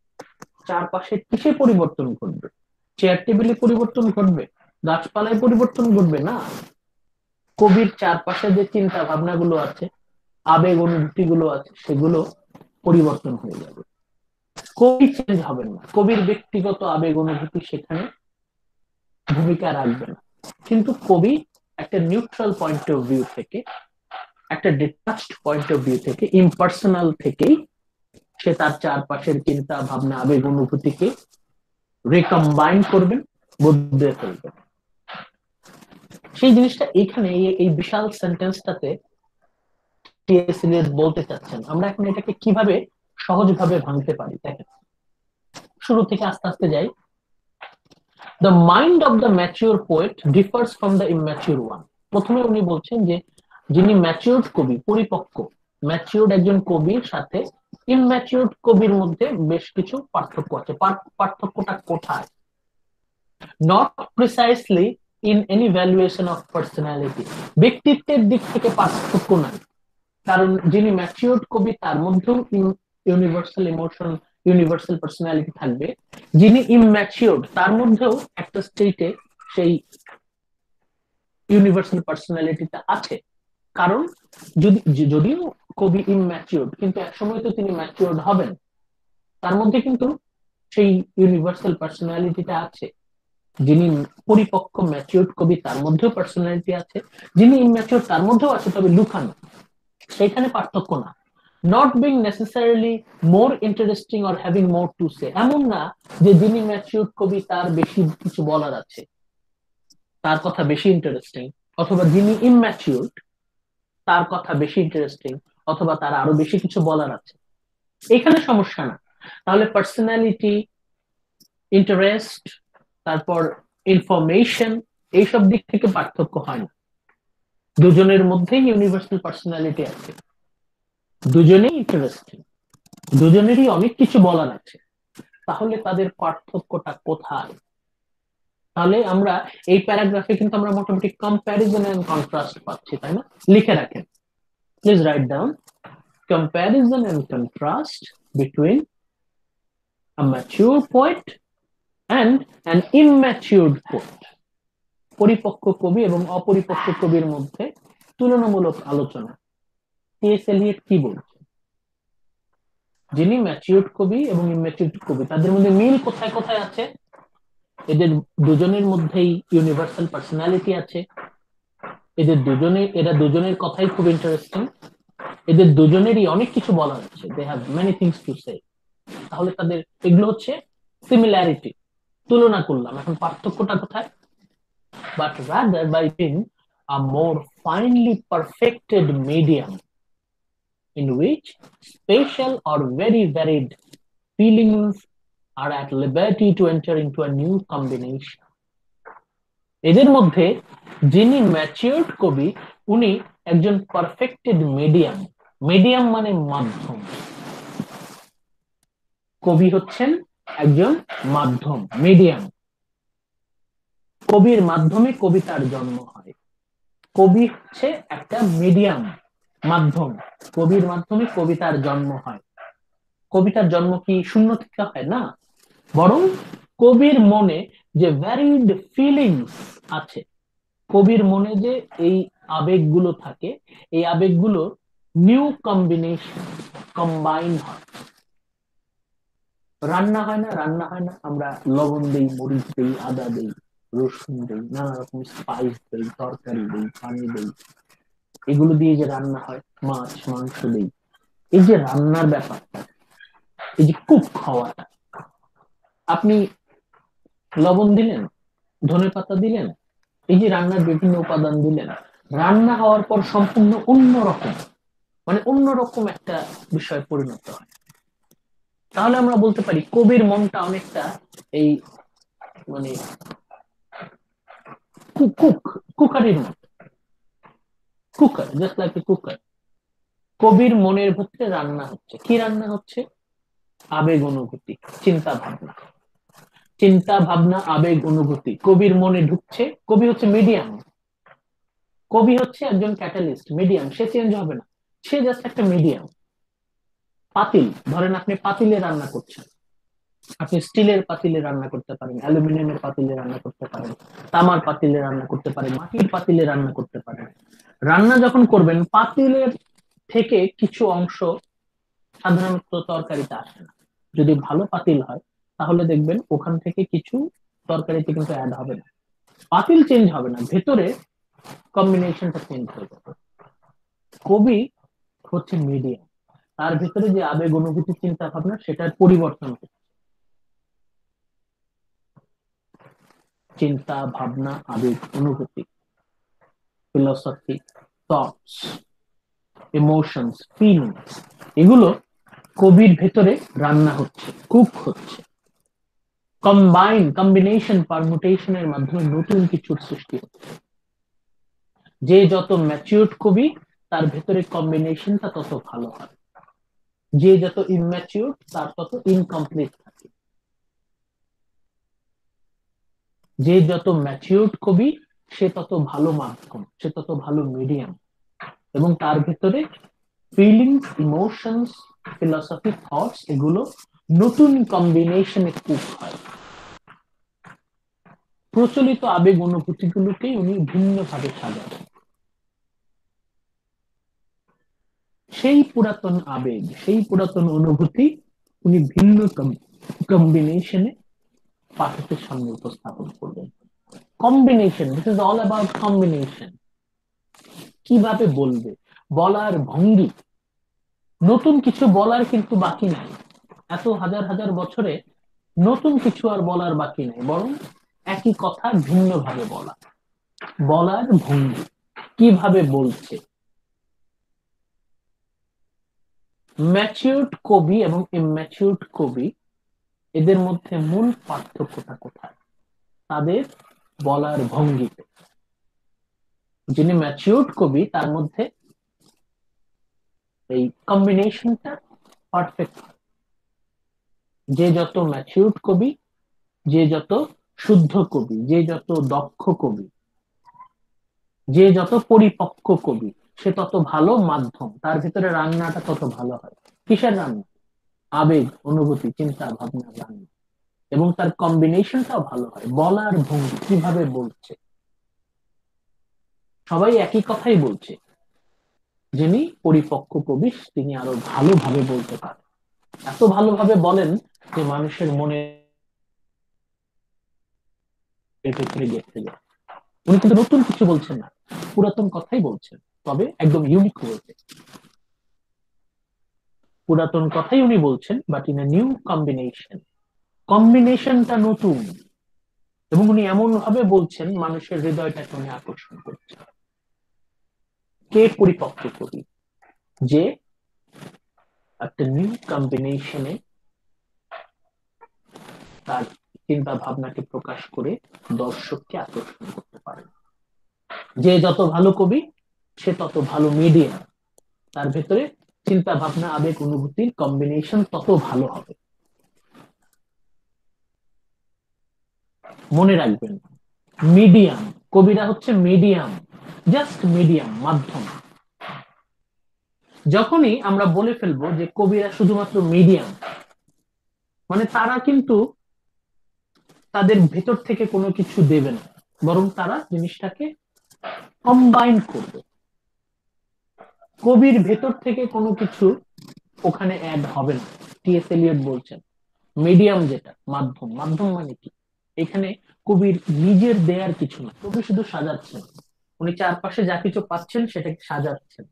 চারপাশে কিসে পরিবর্তন ঘটবে? চেয়ার টেবিলে পরিবর্তন ঘটবে, গাছপালায় পরিবর্তন ঘটবে না, কবির চারপাশে যে চিন্তা ভাবনা গুলো আছে, আবেগ অনুভূতি গুলো আছে, সেগুলো পরিবর্তন হয়ে যাবে। কবি চেঞ্জ হবেন না, কবির ব্যক্তিগত আবেগ অনুভূতি সেখানে ভূমিকা রাখবে না, কিন্তু কবি একটা নিউট্রাল পয়েন্ট অফ ভিউ থেকে, একটা ডিটাচড পয়েন্ট অফ ভিউ থেকে, ইম্পার্সোনাল থেকেই সে তার চারপাশের চিন্তা ভাবনা আবেগ অনুভূতিকে রিকম্বাইন করবেন, বদলে ফেলবেন। সেই জিনিসটা এখানে এই বিশাল সেন্টেন্সটাতে টিএস এলিয়ট বলতে চাচ্ছেন। আমরা এখন এটাকে কিভাবে সহজভাবে ভাঙতে পারি দেখেন, শুরু থেকে আস্তে আস্তে যাই। The mind of the mature poet differs from the immature one. প্রথমে উনি বলছেন যে যিনি ম্যাচিওর কবি, পরিপক্ক ম্যাচিওর একজন কবির সাথে ইম্যাচিওর কবির মধ্যে বেশ কিছু পার্থক্য আছে। পার্থক্যটা কোথায়? Not precisely in any valuation of personality, ব্যক্তিত্বের দিক থেকে পার্থক্য নাই। কারণ যিনি ম্যাচিওর কবি তার মধ্যেও ইউনিভার্সাল ইমোশন, ইউনিভার্সাল পার্সোনালিটি থাকবে। যিনি ইম্যাচিওর তার মধ্যেও একটা স্টেটে সেই ইউনিভার্সাল পার্সোনালিটিটা আছে। কারণ যদিও কবি ইম্যাচিওর, কিন্তু একসময় তো তিনি ম্যাচিওর হবেন, তার মধ্যে কিন্তু সেই ইউনিভার্সাল পার্সোনালিটিটা আছে। যিনি পরিপক্ক ম্যাচিওর কবি তার মধ্যেও পার্সোনালিটি আছে, যিনি ইম্যাচিওর তার মধ্যেও আছে, তবে লুকানো। সেখানে পার্থক্য না। Not being necessarily more interesting or having more to say, এমন না যে যিনি ম্যাচিওর কবি তার বেশি কিছু বলার আছে, তার কথা বেশি ইন্টারেস্টিং, অথবা যিনি ইম্যাচিওর তার কথা বেশি ইন্টারেস্টিং, অথবা তার আরো বেশি কিছু বলার আছে। এখানে সমস্যা না। তাহলে পার্সোনালিটি, ইন্টারেস্ট, তারপর ইনফরমেশন, এইসব দিক থেকে পার্থক্য হয় না। দুজনের মধ্যেই ইউনিভার্সাল পার্সোনালিটি আছে, দুজনেই ইন্টারেস্টিং, দুজনেরই অনেক কিছু বলার আছে। তাহলে তাদের পার্থক্যটা কোথায়? তাহলে আমরা এই প্যারাগ্রাফে কিন্তু আমরা মোটামুটি কম্প্যারিজন এন্ড কন্ট্রাস্ট পাচ্ছি, তাই না? লিখে রাখেন, please write down comparison and contrast between a mature poet and an immature poet. পরিপক্ক কবি এবং অপরিপক্ক কবির মধ্যে তুলনামূলক আলোচনা। টিএস এলিয়ট কি বলছেন? যিনি ম্যাচিউরড কবি এবং ইম্যাচিউরড কবি, তাদের মধ্যে মিল কোথায় কোথায় আছে? এদের দুজনের মধ্যেই ইউনিভার্সাল পার্সোনালিটি আছে, এরা দুজনের কথাই খুব ইন্টারেস্টিং, এদের দুজনেরই অনেক কিছু বলার আছে, they have many things to say. তাহলে তাদের এগুলো হচ্ছে সিমিলারিটি, তুলনা করলাম। এখন পার্থক্যটা কোথায়? But rather by being a more finely perfected medium in which special or very varied feelings are at liberty to enter into a new combination. এদের মধ্যে যিনি ম্যাচিওরড কবি, উনি একজন পারফেক্টেড মিডিয়াম। মিডিয়াম মানে মাধ্যম। কবি হচ্ছেন একজন মাধ্যম, মিডিয়াম। কবির মাধ্যমে কবিতার জন্ম হয়। কবি হচ্ছে একটা মিডিয়াম, মাধ্যম। কবির মাধ্যমে কবিতার জন্ম হয়। কবিতার জন্ম কি শূন্য থেকে হয় না, বরং কবির মনে যে ভ্যারিড ফিলিংস আছে, কবির মনে যে এই আবেগগুলো থাকে, এই আবেগগুলো নিউ কম্বিনেশন, কম্বাইন হয়। রান্না হয় না, রান্না হয় না, আমরা লবণ দেই, মরিচ দেই, আদা দেই, রসুন দেই, নানা রকম স্পাইস দেই, তরকারি দেই, পানি দেই, এগুলো দিয়ে যে রান্না হয়, মাছ মাংস দেই। এই যে রান্নার ব্যাপারটা, এই যে কুক হওয়াটা, আপনি লবণ দিলেন, ধনেপাতা দিলেন, এই যে রান্নার বিভিন্ন উপাদান দিলেন, রান্না হওয়ার পর সম্পূর্ণ অন্যরকম, মানে অন্যরকম একটা বিষয় পরিণত হয়। তাহলে আমরা বলতে পারি কবির মনটা অনেকটা এই মানে কুকারের মতো, cooker, just like a cooker. কবির মনের ভিতরে রান্না হচ্ছে। কি রান্না হচ্ছে? আবেগ অনুভূতি, চিন্তা ভাবনা। চিন্তা ভাবনা, আবেগ অনুভূতি কবির মনে ঢুকছে। কবি হচ্ছে মিডিয়াম, কবি হচ্ছে একজন ক্যাটালিস্ট, মিডিয়াম। সে চেঞ্জ হবে না, সে জাস্ট একটা মিডিয়াম। পাতিল, ধরেন আপনি পাতিলে রান্না করছেন, আপনি স্টিলের পাতিলে রান্না করতে পারেন, অ্যালুমিনিয়ামের পাতিলে রান্না করতে পারেন, তামার পাতিলে রান্না করতে পারেন, মাটির পাতিলে রান্না করতে পারেন। রান্না যখন করবেন, পাতিলের থেকে কিছু অংশ সাধারণত তরকারিতে আসে না। যদি ভালো পাতিল হয় তাহলে দেখবেন ওখান থেকে কিছু তরকারিতে কিন্তু অ্যাড হবে না। পাতিল চেঞ্জ হবে না, ভেতরে কম্বিনেশনটা চেঞ্জ হয়ে যাবে। কবি হচ্ছে মিডিয়াম, তার ভেতরে যে আবেগ অনুভূতি চিন্তা ভাবনা সেটার পরিবর্তন হচ্ছে। চিন্তা ভাবনা, আবেগ অনুভূতি, ফিলসফি, থটস, ইমোশনস, ফিলিংস, এগুলো কবির ভেতরে রান্না হচ্ছে, কুক হচ্ছে, কম্বিনেশন পারমুটেশনের মাধ্যমে নতুন কিছুর সৃষ্টি হচ্ছে। যে যত ম্যাচিউরড কবি তার ভেতরে কম্বিনেশনটা তত ভালো হয়, যে যত ইম্যাচিউরড তার তত ইনকমপ্লিট থাকে। যে যত ম্যাচিউরড কবি সে তত ভালো মাধ্যম, সে তত ভালো মিডিয়াম, এবং তার ভেতরে ফিলিংস, ইমোশনস, ফিলসফি, থটস এগুলো নতুন কম্বিনেশনে কুক হয়। প্রচলিত আবেগ অনুভূতিগুলোকে উনি ভিন্নভাবে সাজান। সেই পুরাতন আবেগ, সেই পুরাতন অনুভূতি উনি ভিন্ন কম্বিনেশনে পাঠকের সামনে উপস্থাপন করবেন। Combination, this is all about combination. কিভাবে বলবে, বলার ভঙ্গি, নতুন কিছু বলার কিন্তু বাকি নাই। এত হাজার হাজার বছরে নতুন কিছু আর বলার বাকি নাই, বরং একই কথা ভিন্নভাবে বলা। বলার ভঙ্গি, কিভাবে বলছে। ম্যাচিউরড কবি এবং ইম্যাচিউরড কবি, এদের মধ্যে মূল পার্থক্যটা কোথায়? তাদের বলার ভঙ্গিতে। যিনি ম্যাচিউরড কবি তার মধ্যে এই কম্বিনেশনটা পারফেক্ট। যে যত ম্যাচিউরড কবি, যে যত শুদ্ধ কবি, যে যত দক্ষ কবি, যে যত পরিপক্ক কবি, সে তত ভালো মাধ্যম, তার ভিতরে রান্নাটা তত ভালো হয়। কিসের রান্না? আবেগ, অনুভূতি, চিন্তা ভাবনা রান্না। এবং তার কম্বিনেশনটাও ভালো হয়। বলার ভঙ্গি, কিভাবে বলছে। সবাই একই কথাই বলছে, যিনি পরিপক্ক কবি তিনি আরো ভালোভাবে বলতে পারেন। এত ভালোভাবে বলেন যে মানুষের মনে ভেতরে গেঁথে যায়। উনি কিন্তু নতুন কিছু বলছেন না, পুরাতন কথাই বলছেন, তবে একদম ইউনিক ওয়েতে। পুরাতন কথাই উনি বলছেন, but in a new combination. কম্বিনেশনটা নতুন, এবং উনি এমন ভাবে বলছেন মানুষের হৃদয়টাকে উনি আকর্ষণ করছেন। কে পরিপক্ক কবি? যে একটা নিউ কম্বিনেশনে তার চিন্তা ভাবনাকে প্রকাশ করে দর্শককে আকর্ষণ করতে পারে। যে যত ভালো কবি সে তত ভালো মিডিয়াম, তার ভেতরে চিন্তা ভাবনা, আবেগ, অনুভূতির কম্বিনেশন তত ভালো হবে। মনে রাখবেন, মিডিয়াম, কবিরা হচ্ছে মিডিয়াম, জাস্ট মিডিয়াম, মাধ্যম। যখনই আমরা বলে ফেলবো যে কবিরা শুধুমাত্র মিডিয়াম, মানে তারা কিন্তু তাদের ভেতর থেকে কোনো কিছু দেবে না, বরং তারা জিনিসটাকে কম্বাইন করবে। কবির ভেতর থেকে কোনো কিছু ওখানে অ্যাড হবে না। টি.এস. এলিয়ট বলছেন মিডিয়াম যেটা, মাধ্যম। মাধ্যম মানে কি? এখানে কবির নিজের দেয়ার কিছু না, কবি শুধু সাজাচ্ছেন। উনি চারপাশে যা কিছু পাচ্ছেন সেটাকে সাজাচ্ছেন।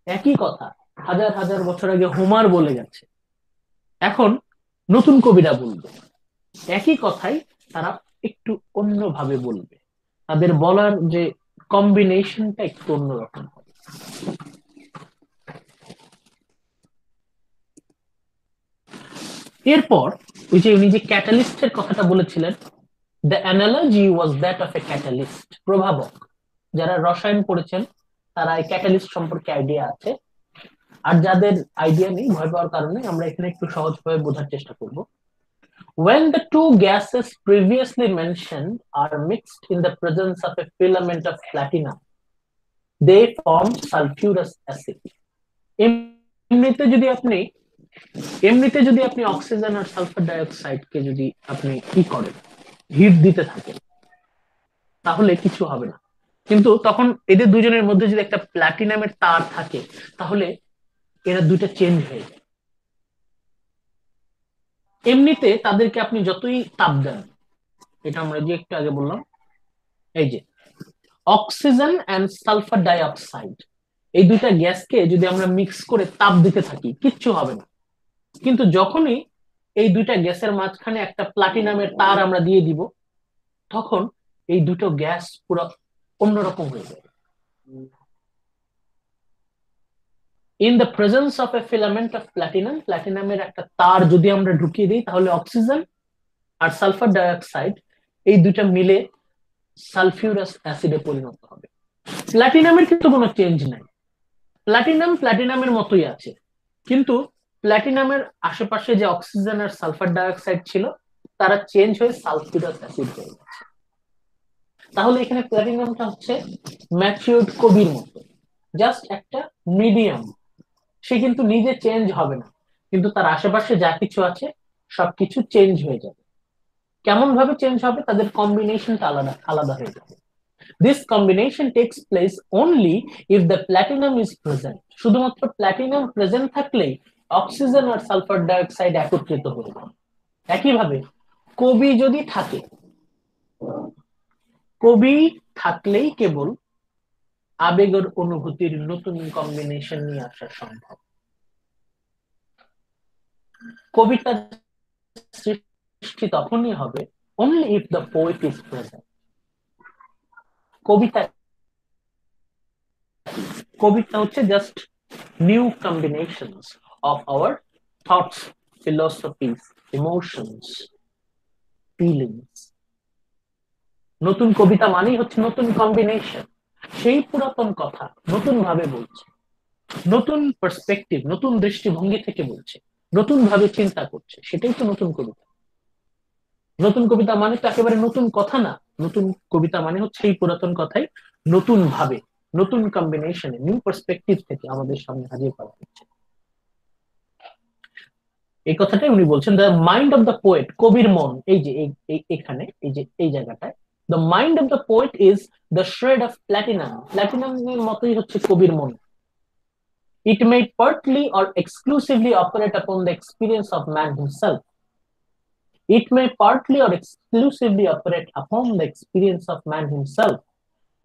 একই কথা হাজার হাজার বছর আগে হোমার বলে গেছে, এখন নতুন কবিরা বলবে একই কথাই, তারা একটু অন্যভাবে বলবে। তাদের বলার যে কম্বিনেশনটা একটু অন্যরকম হবে। এরপর ওই যে উনি যে ক্যাটালিস্টের কথাটা বলেছিলেন, the analogy was that of a catalyst. প্রভাবক, যারা রসায়ন পড়েছেন তারা এই ক্যাটালিস্ট সম্পর্কে আইডিয়া আছে। আর যাদের আইডিয়া নেই, ভয় পাওয়ার কারণে আমরা এখানে একটু সহজভাবে বোঝার চেষ্টা করব। When the two gases previously mentioned are mixed in the presence of a filament of platinum, they form sulfurous acid. এমনিতে যদি আপনি অক্সিজেন আর সালফার ডাইঅক্সাইডকে যদি আপনি কি করেন, হিট দিতে থাকেন, তাহলে কিছু হবে না। কিন্তু তখন এদের দুজনের মধ্যে যদি একটা প্লাটিনামের তার থাকে, তাহলে এরা দুইটা চেঞ্জ হয়ে যায়। এমনিতে তাদেরকে আপনি যতই তাপ দেন, এটা আমরা যে একটু আগে বললাম, এই যে অক্সিজেন এন্ড সালফার ডাইঅক্সাইড, এই দুইটা গ্যাসকে যদি আমরা মিক্স করে তাপ দিতে থাকি, কিচ্ছু হবে না। কিন্তু যখনই এই দুইটা গ্যাসের মাঝখানে একটা প্লাটিনামের তার আমরা দিয়ে দিব, তখন এই দুটো গ্যাস পুরো অন্যরকম হয়ে যাবে। In the presence of a filament of platinum, প্ল্যাটিনামের একটা তার যদি আমরা ঢুকিয়ে দিই, তাহলে অক্সিজেন আর সালফার ডাইঅক্সাইড এই দুটা মিলে সালফিউরাস অ্যাসিডে পরিণত হবে। প্ল্যাটিনামের কিন্তু কোনো চেঞ্জ নাই, প্ল্যাটিনাম প্ল্যাটিনামের মতোই আছে, কিন্তু প্ল্যাটিনামের আশেপাশে যে অক্সিজেন আর সালফার ডাইঅক্সাইড ছিল তারা চেঞ্জ হয়ে সালফিউরাস অ্যাসিড হয়ে গেছে। তাহলে এখানে প্ল্যাটিনামটা হচ্ছে ম্যাচিউরড কবির মতো, জাস্ট একটা মিডিয়াম। সে কিন্তু নিজে চেঞ্জ হবে না, কিন্তু তার আশেপাশে যা কিছু আছে সবকিছু চেঞ্জ হয়ে যাবে। কেমন ভাবে চেঞ্জ হবে? তাদের কম্বিনেশনটা আলাদা আলাদা হয়ে যাবে। This combination takes place only if the platinum is present. শুধুমাত্র প্ল্যাটিনাম প্রেজেন্ট থাকলেই অক্সিজেন আর সালফার ডাইঅক্সাইড একত্রিত হয়ে যাবে। একইভাবে কবি যদি থাকে, কবি থাকলেই কেবল আবেগের অনুভূতির নতুন কম্বিনেশন নিয়ে আসা সম্ভব। কবিতার সৃষ্টি তখনই হবে only if the poet is present. কবিতা কবিতা হচ্ছে just new combinations of our thoughts, philosophies, emotions, feelings. নতুন কবিতা মানেই হচ্ছে নতুন কম্বিনেশন, সেই পুরাতন কথা নতুন ভাবে বলছে, নতুন পার্সপেক্টিভ, নতুন দৃষ্টিভঙ্গি থেকে বলছে, নতুন ভাবে চিন্তা করছে, সেটাই তো নতুন কবিতা। নতুন কবিতা মানে তো একেবারে নতুন কথা না, নতুন কবিতা মানে হচ্ছে এই পুরাতন কথাই নতুন ভাবে, নতুন কম্বিনেশনে, নিউ পার্সপেক্টিভ থেকে আমাদের সামনে হাজির করা হচ্ছে। এই কথাটাই উনি বলছেন, the mind of the poet, কবির মন, এই যে এখানে এই যে এই জায়গাটায়, the mind of the poet is the shred of platinum, প্ল্যাটিনামের মতোই হচ্ছে কবির মন। It may partly or exclusively operate upon the experience of man himself. It may partly or exclusively operate upon the experience of man himself,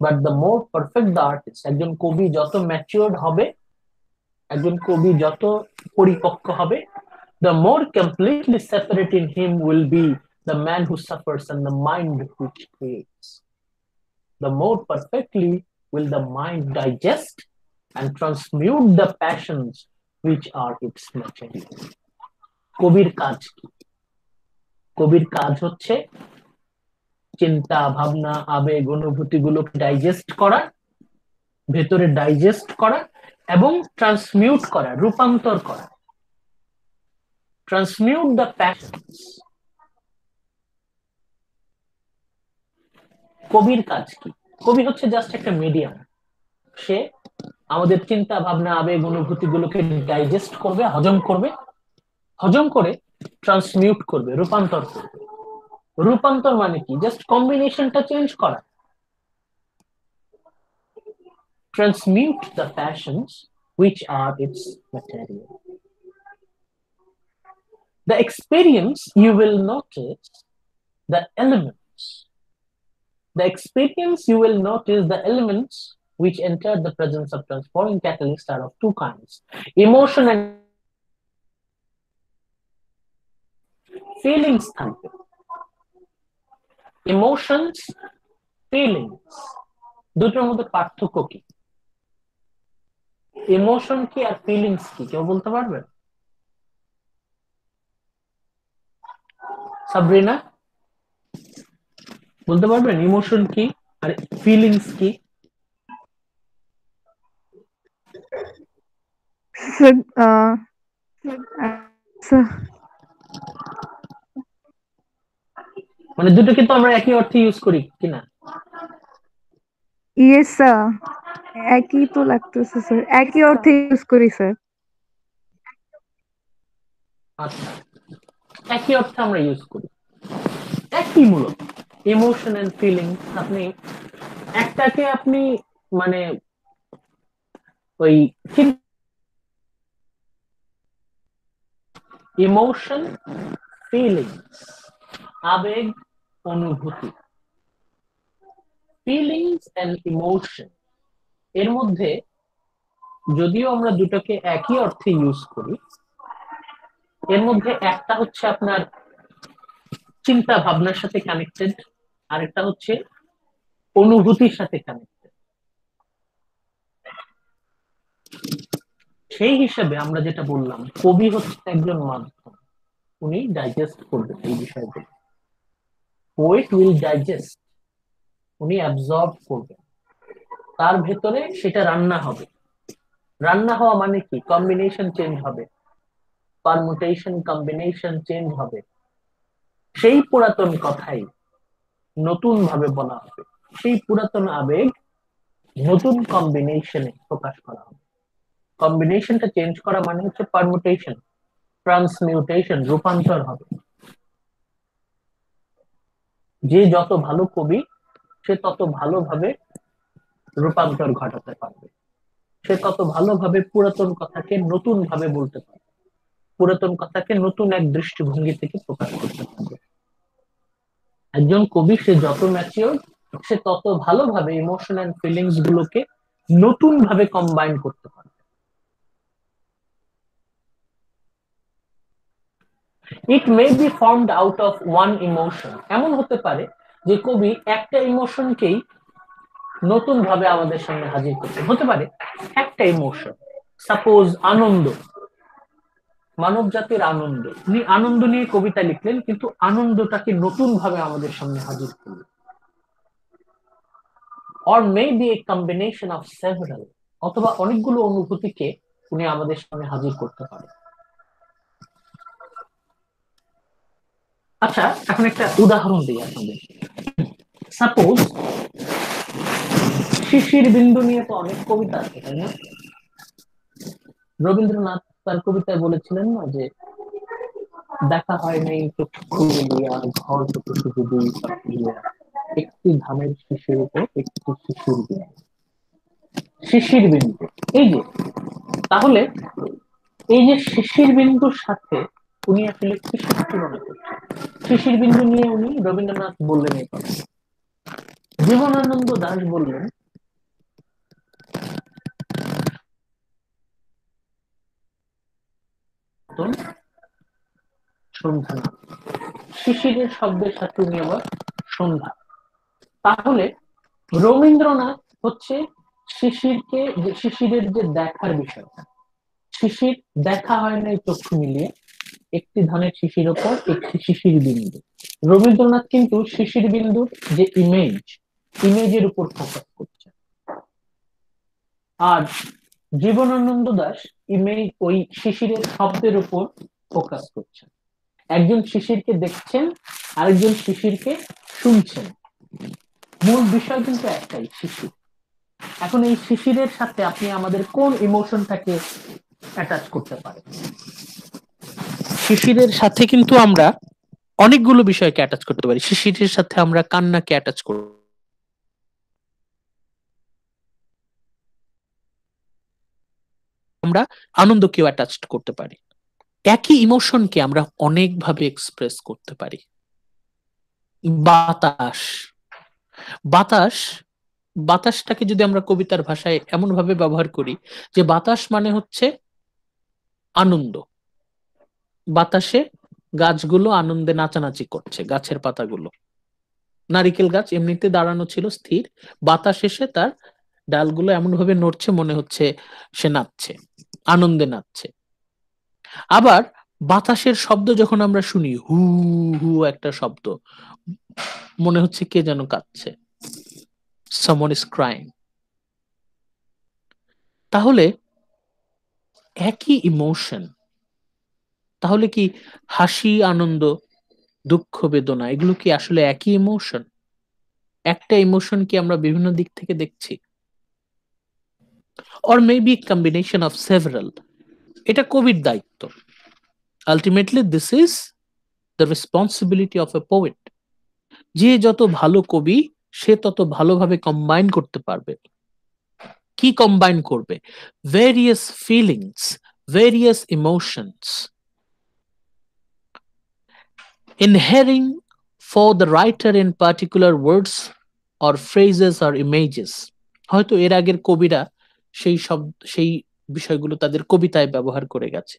but the more perfect the artist, একজন কবি যত matured হবে, একজন কবি যত পরিপক্ক হবে, the more completely separate in him will be the man who suffers and the mind which creates. The more perfectly will the mind digest and transmute the passions which are its material. কবির কাজ কি? কবির কাজ হচ্ছে চিন্তা, ভাবনা, আবেগ, অনুভূতি গুলোকে digest করা, ভেতরে ডাইজেস্ট করা এবং ট্রান্সমিউট করা, রূপান্তর করা। ট্রান্সমিউট দ্য প্যাশনস। কবির কাজ কি? কবি হচ্ছে জাস্ট একটা মিডিয়াম। সে আমাদের চিন্তা, ভাবনা, আবেগ, অনুভূতি গুলোকে ডাইজেস্ট করবে, হজম করবে, হজম করে ট্রান্সমিউট করবে, রূপান্তর করবে। রূপান্তর মানে কি? জাস্ট কম্বিনেশনটা চেঞ্জ করা। Transmute the passions which are its material. The experience you will notice the elements. The experience you will notice the elements which enter the presence of transforming catalyst are of two kinds: emotion and feelings. Emotions, feelings, দুটোর মধ্যে পার্থক্য কি? Emotion কি আর feelings কি কেউ বলতে পারবে? সাবরিনা বলতে পারবেন ইমোশন কি আর ফিলিংস কি? মানে দুটো কিন্তু আমরা একই অর্থে ইউজ করি কিনা? ইয়েস স্যার, একই তো লাগতেছে স্যার, একই অর্থে ইউজ করি স্যার। আচ্ছা, একই অর্থে আমরা ইউজ করি, একই মূলত ইমোশন এন্ড ফিলিংস। আপনি একটাকে আপনি মানে ওই ইমোশন, ফিলিংস, আবেগ, অনুভূতি, ফিলিংস এন্ড ইমোশন, এর মধ্যে যদিও আমরা দুটোকে একই অর্থে ইউজ করি, এর মধ্যে একটা হচ্ছে আপনার চিন্তা ভাবনার সাথে কানেক্টেড, আরেকটা হচ্ছে অনুভূতির সাথে কানেক্টেড। সেই হিসাবে আমরা যেটা বললাম, কবি হচ্ছে একজন মাধ্যম, উনি ডাইজেস্ট করবেন এই বিষয়গুলো। পোয়েট উইল ডাইজেস্ট, উনি অ্যাবজর্ব করবেন, তার ভেতরে সেটা রান্না হবে। রান্না হওয়া মানে কি? কম্বিনেশন চেঞ্জ হবে, পারমুটেশন কম্বিনেশন চেঞ্জ হবে, সেই পুরাতন কথাই নতুন ভাবে বলা হবে, সেই পুরাতন আবেগ নতুন কম্বিনেশনে প্রকাশ করা হবে। কম্বিনেশনটা চেঞ্জ করা মানে হচ্ছে পারমুটেশন, ট্রান্সমিউটেশন, রূপান্তর হবে। যে যত ভালো কবি সে তত ভালোভাবে রূপান্তর ঘটাতে পারবে, সে তত ভালোভাবে পুরাতন কথাকে নতুন ভাবে বলতে পারবে, পুরাতন কথাকে নতুন এক দৃষ্টিভঙ্গি থেকে প্রকাশ করতে পারবে। একজন কবি সে যত ম্যাচিওর, সে তত ভালোভাবে ইমোশন এন্ড ফিলিংস গুলোকে নতুন ভাবে কম্বাইন করতে পারবে। It may be formed out of one emotion, এমন হতে পারে যে কবি একটা ইমোশনকেই নতুন ভাবে আমাদের সামনে হাজির করতে হতে পারে। একটা ইমোশন, সাপোজ আনন্দ, মানব জাতির আনন্দ, উনি আনন্দ নিয়ে কবিতা লিখলেন, কিন্তু আনন্দটাকে নতুন ভাবে আমাদের সামনে হাজির করলেন। or maybe a combination of several, অথবা অনেকগুলো অনুভূতিকে উনি আমাদের সামনে হাজির করতে পারেন। আচ্ছা, এখন একটা উদাহরণ দিই আপনাদের। সাপোজ শিশির বিন্দু নিয়ে তো অনেক কবিতা আছে, তাই না? রবীন্দ্রনাথ তার কবিতায় বলেছিলেন না যে দেখা হয় নাই চক্ষু মিলিয়া, ঘর দুটো শুধু দুই পাখিয়া, একটি ধানের শিশির উপর একটি শিশির বিন্দু। শিশির বিন্দু, এই যে, তাহলে এই যে শিশির বিন্দুর সাথে উনি আসলে কিসের তুলনা করছেন? শিশির বিন্দু নিয়ে উনি রবীন্দ্রনাথ বললেন এই কথা। জীবনানন্দ দাশ বললেন সন্ধ্যা না, শিশিরের শব্দের সাথে উনি আবার সন্ধ্যা। তাহলে রবীন্দ্রনাথ হচ্ছে শিশিরকে, শিশিরের যে দেখার বিষয়টা, শিশির দেখা হয় না চক্ষু মিলিয়ে, একটি ধানের শিশির ওপর একটি শিশির বিন্দু। রবীন্দ্রনাথ কিন্তু শিশির বিন্দুর যে ইমেজের উপর ফোকাস করছে, আর জীবনানন্দ দাশ ইমেজ ওই শিশিরের শব্দের উপর ফোকাস করছেন। একজন শিশিরকে দেখছেন, আরেকজন শিশিরকে শুনছেন, মূল বিষয় কিন্তু একটাই, শিশির। এখন এই শিশিরের সাথে আপনি আমাদের কোন ইমোশনটাকে অ্যাটাচ করতে পারেন? শিশিরের সাথে কিন্তু আমরা অনেকগুলো বিষয়কে অ্যাটাচ করতে পারি। শিশিরের সাথে আমরা কান্নাকে অ্যাটাচ করব, আমরা আনন্দকেও অ্যাটাচ করতে পারি। একই ইমোশনকে আমরা অনেক ভাবে এক্সপ্রেস করতে পারি। বাতাস, বাতাস, বাতাসটাকে যদি আমরা কবিতার ভাষায় এমন ভাবে ব্যবহার করি যে বাতাস মানে হচ্ছে আনন্দ, বাতাসে গাছগুলো আনন্দে নাচানাচি করছে, গাছের পাতাগুলো, নারিকেল গাছ এমনিতে দাঁড়ানো ছিল স্থির, বাতাস এসে তার ডালগুলো এমন ভাবে নড়ছে মনে হচ্ছে সে নাচছে, আনন্দে নাচছে। আবার বাতাসের শব্দ যখন আমরা শুনি, হু হু একটা শব্দ, মনে হচ্ছে কে যেন কাঁদছে, someone is crying। তাহলে একই ইমোশন, তাহলে কি হাসি আনন্দ দুঃখ বেদনা এগুলো কি আসলে একই ইমোশন? একটা ইমোশন কি আমরা বিভিন্ন দিক থেকে দেখছি, or maybe a combination of several? এটা কবির দায়িত্ব। Ultimately this is the responsibility of a poet. যে যত ভালো কবি সে তত ভালোভাবে কম্বাইন করতে পারবে। কি কম্বাইন করবে? Various feelings, various emotions, inhering for the writer in particular words or phrases or images। হয়তো এর আগের কবিরা সেই শব্দ, সেই বিষয়গুলো তাদের কবিতায় ব্যবহার করে গেছে,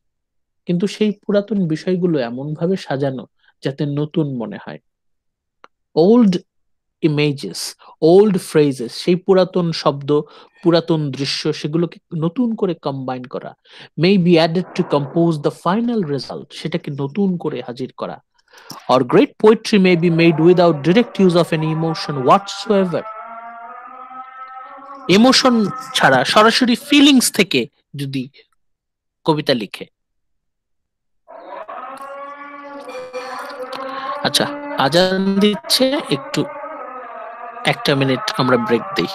কিন্তু সেই পুরাতন বিষয়গুলো এমন ভাবে সাজানো যাতে নতুন মনে হয়। ওল্ড ইমেজেস, ওল্ড ফ্রেজেস, সেই পুরাতন শব্দ, পুরাতন দৃশ্য, সেগুলোকে নতুন করে কম্বাইন করা, may be added to compose the final result, সেটাকে নতুন করে হাজির করা। Or great poetry may be made without direct use of any emotion whatsoever. Emotion ছাড়া সরাসরি ফিলিংস থেকে যদি কবিতা লিখে। আচ্ছা, আজান দিচ্ছে, একটু 1 মিনিট আমরা ব্রেক দিই।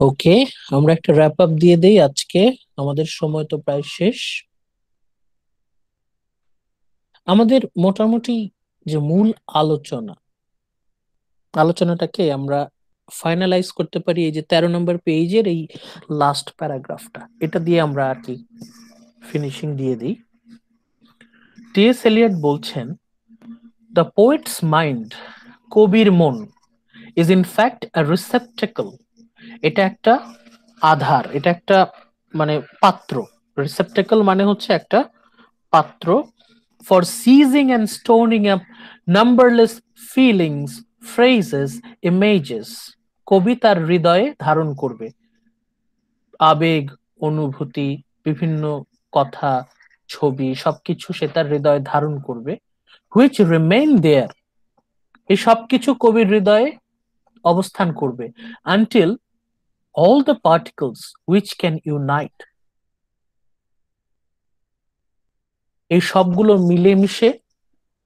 ওকে, আমরা একটা র্যাপ আপ দিয়ে দেই আজকে, আমাদের সময় তো প্রায় শেষ। আমাদের মোটামুটি যে মূল আলোচনা, আলোচনাটাকে আমরা ফাইনালাইজ করতে পারি এই যে 13 নম্বর পেজের এই লাস্ট প্যারাগ্রাফটা, এটা দিয়ে আমরা আর কি ফিনিশিং দিয়ে দিই। টি.এস. এলিয়ট বলছেন, দ্য পোয়েটস মাইন্ড, কবির মন, ইজ ইন ফ্যাক্ট আ রিসেপ্টেকল, এটা একটা আধার, এটা একটা মানে পাত্র। রিসেপ্টেকল মানে হচ্ছে একটা পাত্র, for seizing and storing up numberless feelings, phrases, images, কবি তার হৃদয়ে ধারণ করবে আবেগ, অনুভূতি, বিভিন্ন কথা, ছবি, সবকিছু সে তার হৃদয়ে ধারণ করবে, হুইচ রিমেইন দেয়ার, এই সবকিছু কবির হৃদয়ে অবস্থান করবে, until all the particles which can unite, এই সবগুলো মিলেমিশে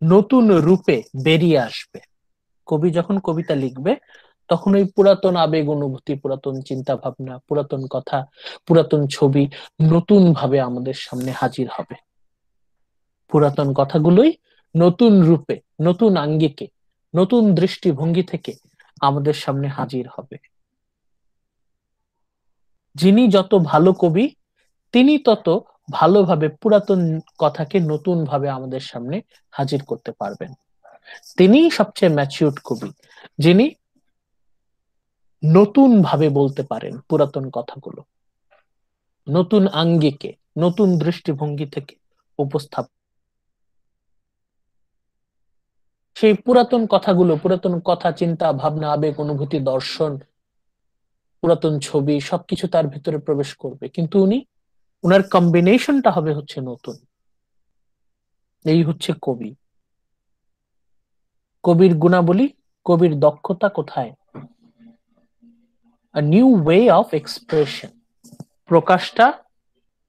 নতুন রূপে বেরিয়ে আসবে। কবি যখন কবিতা লিখবে তখন ওই পুরাতন আবেগ অনুভূতি, পুরাতন চিন্তা ভাবনা, পুরাতন কথা, পুরাতন ছবি নতুন ভাবে আমাদের সামনে হাজির হবে। পুরাতন কথাগুলোই নতুন রূপে, নতুন আঙ্গিকে, নতুন দৃষ্টিভঙ্গি থেকে আমাদের সামনে হাজির হবে। যিনি যত ভালো কবি, তিনি তত ভালোভাবে পুরাতন কথাকে নতুন ভাবে আমাদের সামনে হাজির করতে পারবেন। তিনিই সবচেয়ে ম্যাচিউরড কবি, যিনি নতুন ভাবে বলতে পারেন পুরাতন কথাগুলো, নতুন আঙ্গিকে, নতুন দৃষ্টিভঙ্গি থেকে উপস্থাপন। সেই পুরাতন কথাগুলো, পুরাতন কথা, চিন্তা ভাবনা, আবেগ অনুভূতি, দর্শন, পুরাতন ছবি সবকিছু তার ভিতরে প্রবেশ করবে, কিন্তু উনার কম্বিনেশনটা হবে হচ্ছে নতুন। এই হচ্ছে কবি। কবির গুণাবলী, কবির দক্ষতা কোথায়? a new way of expression, প্রকাশটা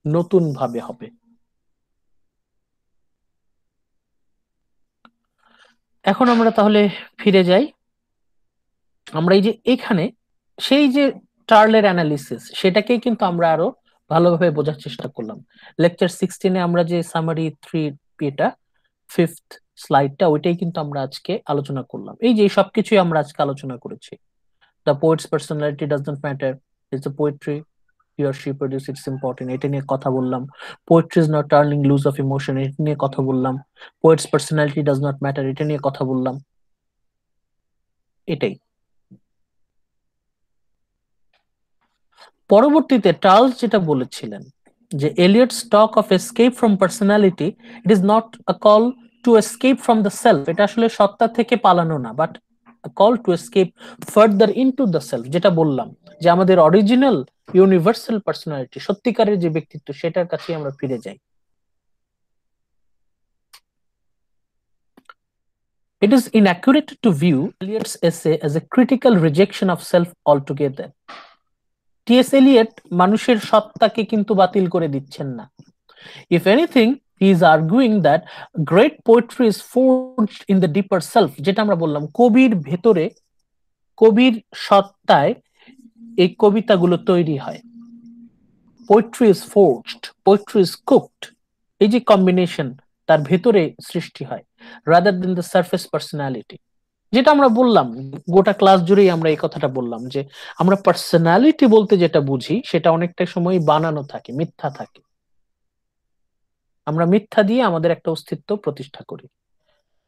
নতুন ভাবে হবে। এখন আমরা তাহলে ফিরে যাই। আমরা এই যে এখানে সেই যে টার্লের অ্যানালিসিস, সেটাকেই কিন্তু আমরা আরো ভালোভাবে বোঝার চেষ্টা করলাম। লেকচার 16-এ আমরা যে সামারি 3 এটা 5th স্লাইডটা, ওইটাই কিন্তু আমরা আজকে আলোচনা করলাম। এই যে সবকিছুই আমরা আজকে আলোচনা করেছি। The poet's personality does not matter, it's the poetry he or she produces, it's important, এটা নিয়ে কথা বললাম। Poetry is not turning loose of emotion, এটা নিয়ে কথা বললাম। Poet's personality does not matter, এটা নিয়ে কথা বললাম। এটাই। পরবর্তীতে চার্লস যেটা বলেছিলেন যে এলিয়টস talk of escape from personality, it is not a call to escape from the self, এটা আসলে সত্তা থেকে পালানো না, but call to escape further into the self. যেটা বললাম যে আমাদের অরিজিনাল ইউনিভার্সাল পার্সোনালিটি, সত্যিকারের যে ব্যক্তিত্ব, সেটার কাছে আমরা ফিরে যাই। It is inaccurate to view Eliot's essay as a critical rejection of self altogether. T S. Eliot মানুষের সত্তাকে কিন্তু বাতিল করে দিচ্ছেন না। If anything, he is arguing that great poetry is forged in the deeper self, যেটা আমরা বললাম কবির ভেতরে, কবির সত্তায় এই কবিতাগুলো তৈরি হয়। Poetry is forged, poetry is cooked, এই যে কম্বিনেশন তার ভেতরে সৃষ্টি হয়, rather than the surface personality। যেটা আমরা বললাম গোটা ক্লাস জুড়েই আমরা এই কথাটা বললাম যে আমরা পার্সোনালিটি বলতে যেটা বুঝি, সেটা অনেকটা সময় বানানো থাকে, মিথ্যা থাকে। আমরা মিথ্যা দিয়ে আমাদের একটা অস্তিত্ব প্রতিষ্ঠা করি।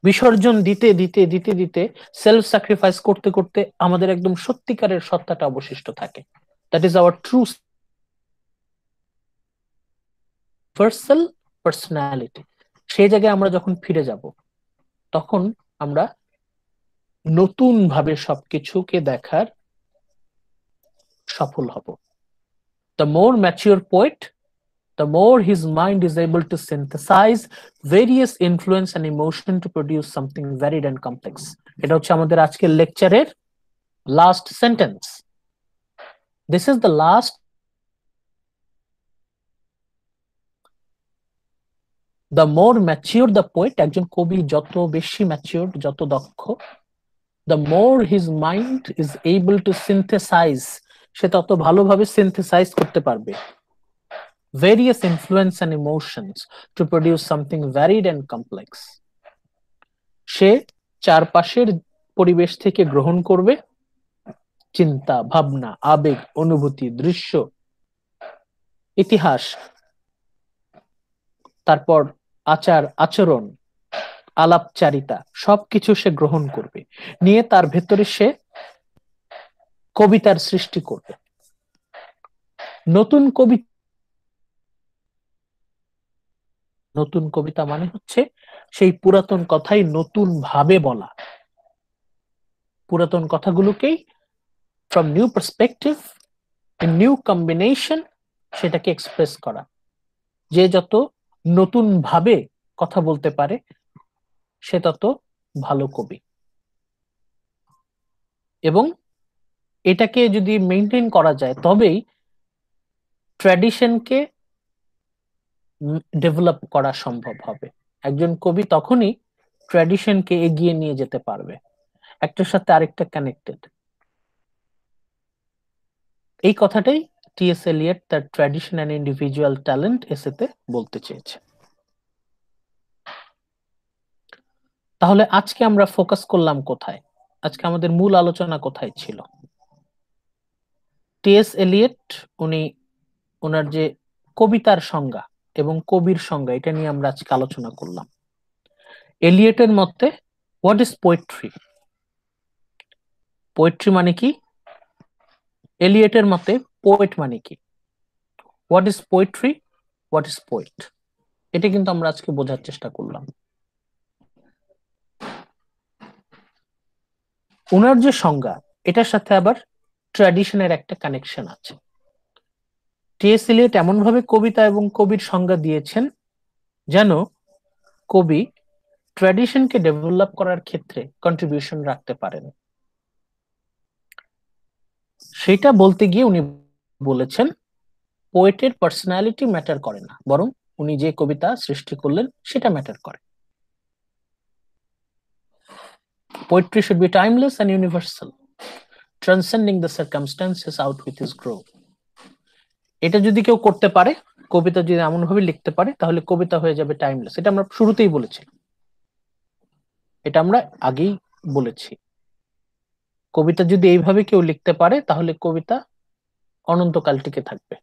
বিসর্জন দিতে দিতে দিতে দিতে, সেলফ স্যাক্রিফাইস করতে করতে আমাদের একদম সত্যিকারের সত্তাটা অবশিষ্ট থাকে। That is our true universal personality. সেই জায়গায় আমরা যখন ফিরে যাব, তখন আমরা নতুন ভাবে সবকিছুকে দেখার সফল হব। The more mature poet, the more his mind is able to synthesize various influence and emotion to produce something varied and complex. এটা হচ্ছে আমাদের আজকের লেকচারের last sentence. This is the last. The more mature the poet, একজন কবি যত বেশি mature, যত দক্ষ, the more his mind is able to synthesize, সে তত ভালোভাবে সিনথেসাইজ করতে পারবে various influence and emotions to produce something varied and complex. সে চারপাশের পরিবেশ থেকে গ্রহণ করবে চিন্তা, ভাবনা, আবেগ, অনুভূতি, দৃশ্য, ইতিহাস, তারপর আচার আচরণ, আলাপচারিতা, সবকিছু সে গ্রহণ করবে, নিয়ে তার ভেতরে সে কবিতার সৃষ্টি করবে। নতুন কবিতা মানে হচ্ছে সেই পুরাতন কথাই নতুন ভাবে বলা, পুরাতন কথাগুলোকেই from new perspective, in new combination সেটাকে এক্সপ্রেস করা। যে যত নতুন ভাবে কথা বলতে পারে, সে তত ভালো কবি। এবং এটাকে যদি মেনটেন করা যায়, তবেই ট্র্যাডিশনকে ডেভেলপ করা সম্ভব হবে। একজন কবি তখনই ট্র্যাডিশনকে এগিয়ে নিয়ে যেতে পারবে, একটার সাথে আরেকটা কানেক্টেড। এই কথাটাই টি.এস. এলিয়ট তার ট্র্যাডিশন অ্যান্ড ইন্ডিভিজুয়াল ট্যালেন্ট এসেতে বলতে চেয়েছে। তাহলে আজকে আমরা ফোকাস করলাম কোথায়? আজকে আমাদের মূল আলোচনা কোথায় ছিল? টি.এস. এলিয়ট উনি ওনার যে কবিতার সংজ্ঞা এবং কবির সংজ্ঞা, এটা নিয়ে আমরা আজকে আলোচনা করলাম। এলিয়টের মতে হোয়াট ইজ পোয়েট্রি? পোয়েট্রি মানে কি? এলিয়টের মতে পোয়েট মানে কি? What is poetry, what is poet, এটা কিন্তু আমরা আজকে বোঝার চেষ্টা করলাম। ওনার যে সংজ্ঞা, এটার সাথে আবার ট্র্যাডিশনের একটা কানেকশন আছে। টি.এস. এলিয়ট এমন ভাবে কবিতা এবং কবির সংজ্ঞা দিয়েছেন যেন কবি ট্র্যাডিশনকে ডেভেলপ করার ক্ষেত্রে কন্ট্রিবিউশন রাখতে পারেন। সেটা বলতে গিয়ে উনি বলেছেন পোয়েটের পার্সোনালিটি ম্যাটার করে না, বরং উনি যে কবিতা সৃষ্টি করলেন সেটা ম্যাটার করে। Poetry should be timeless and universal, transcending the circumstances out with his grow. এটা যদি কেউ করতে পারে, কবিতা যদি এমন ভাবে লিখতে পারে, তাহলে কবিতা হয়ে যাবে টাইমলেস। এটা আমরা শুরুতেই বলেছি, এটা আমরা আগেই বলেছি। কবিতা যদি এইভাবে কেউ লিখতে পারে, তাহলে কবিতা অনন্তকাল টিকে থাকবে।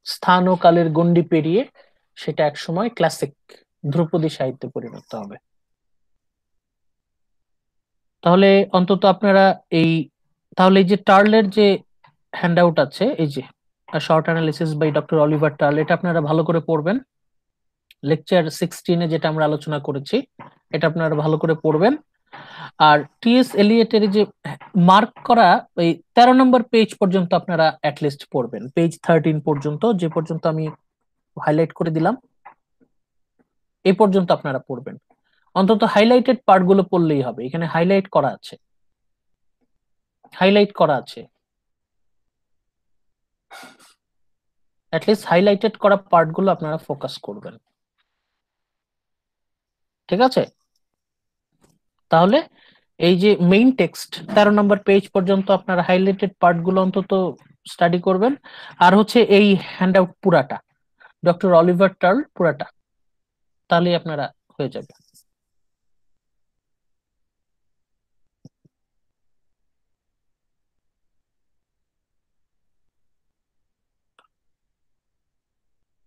স্থান ও কালের গণ্ডি পেরিয়ে সেটা এক সময় ক্লাসিক ধ্রুপদী সাহিত্যে পরিণত হবে। তাহলে অন্তত আপনারা তাহলে এই যে টার্লের যে হ্যান্ডআউট আছে, এই যে short analysis by doctor Oliver Tearle, এটা আপনারা ভালো করে পড়বেন। লেকচার 16-এ যেটা আমরা আলোচনা করেছি, এটা আপনারা ভালো করে পড়বেন। আর টি.এস. এলিয়টের যে মার্ক করা ওই 13 নম্বর পেজ পর্যন্ত আপনারা অ্যাটলিস্ট পড়বেন, পেজ 13 পর্যন্ত, যে পর্যন্ত আমি হাইলাইট করে দিলাম এই পর্যন্ত আপনারা পড়বেন। অন্তত হাইলাইটেড পার্ট গুলো পড়লেই হবে। এখানে হাইলাইট করা আছে, হাইলাইট করা আছে, অ্যাটলিস্ট হাইলাইটেড করা পার্ট গুলো আপনারা ফোকাস করবেন, ঠিক আছে? তাহলে এই যে মেইন টেক্সট 13 নম্বর পেজ পর্যন্ত আপনারা হাইলাইটেড পার্ট গুলো অন্তত স্টাডি করবেন। আর হচ্ছে এই হ্যান্ডআউট পুরাটা, ডক্টর অলিভার টার্ল পুরাটা, তাহলেই আপনারা হয়ে যাবে।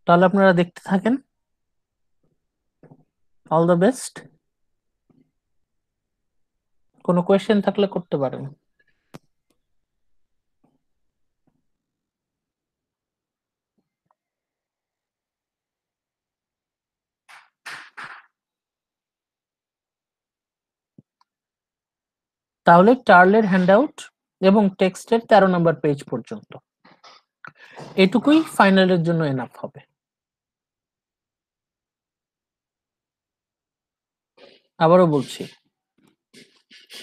তাহলে আপনারা দেখতে থাকেন। All the best. কোনো কোয়েশ্চেন থাকলে করতে পারেন। তাহলে টার্লের হ্যান্ডআউট এবং টেক্সটের 13 নম্বর পেজ পর্যন্ত এটুকুই ফাইনালের জন্য এনাফ হবে। আবারও বলছি,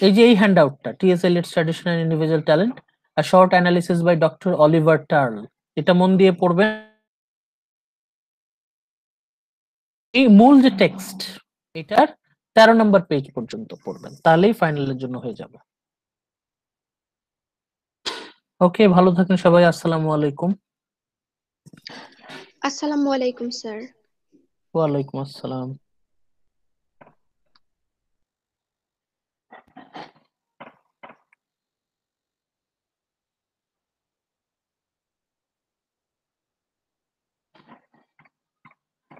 এই যে এই হ্যান্ডআউটটা TS. Eliot's traditional individual talent, a short analysis by doctor Oliver Tearle, এটা মন দিয়ে পড়বেন। এই মূল যে টেক্সট, এটার 13 নম্বর পেজ পর্যন্ত পড়বেন, তাহলেই ফাইনালের জন্য হয়ে যাবে। ওকে, ভালো থাকেন সবাই। আসসালামু আলাইকুম। আসসালামু আলাইকুম স্যার। ওয়ালাইকুম আসসালাম।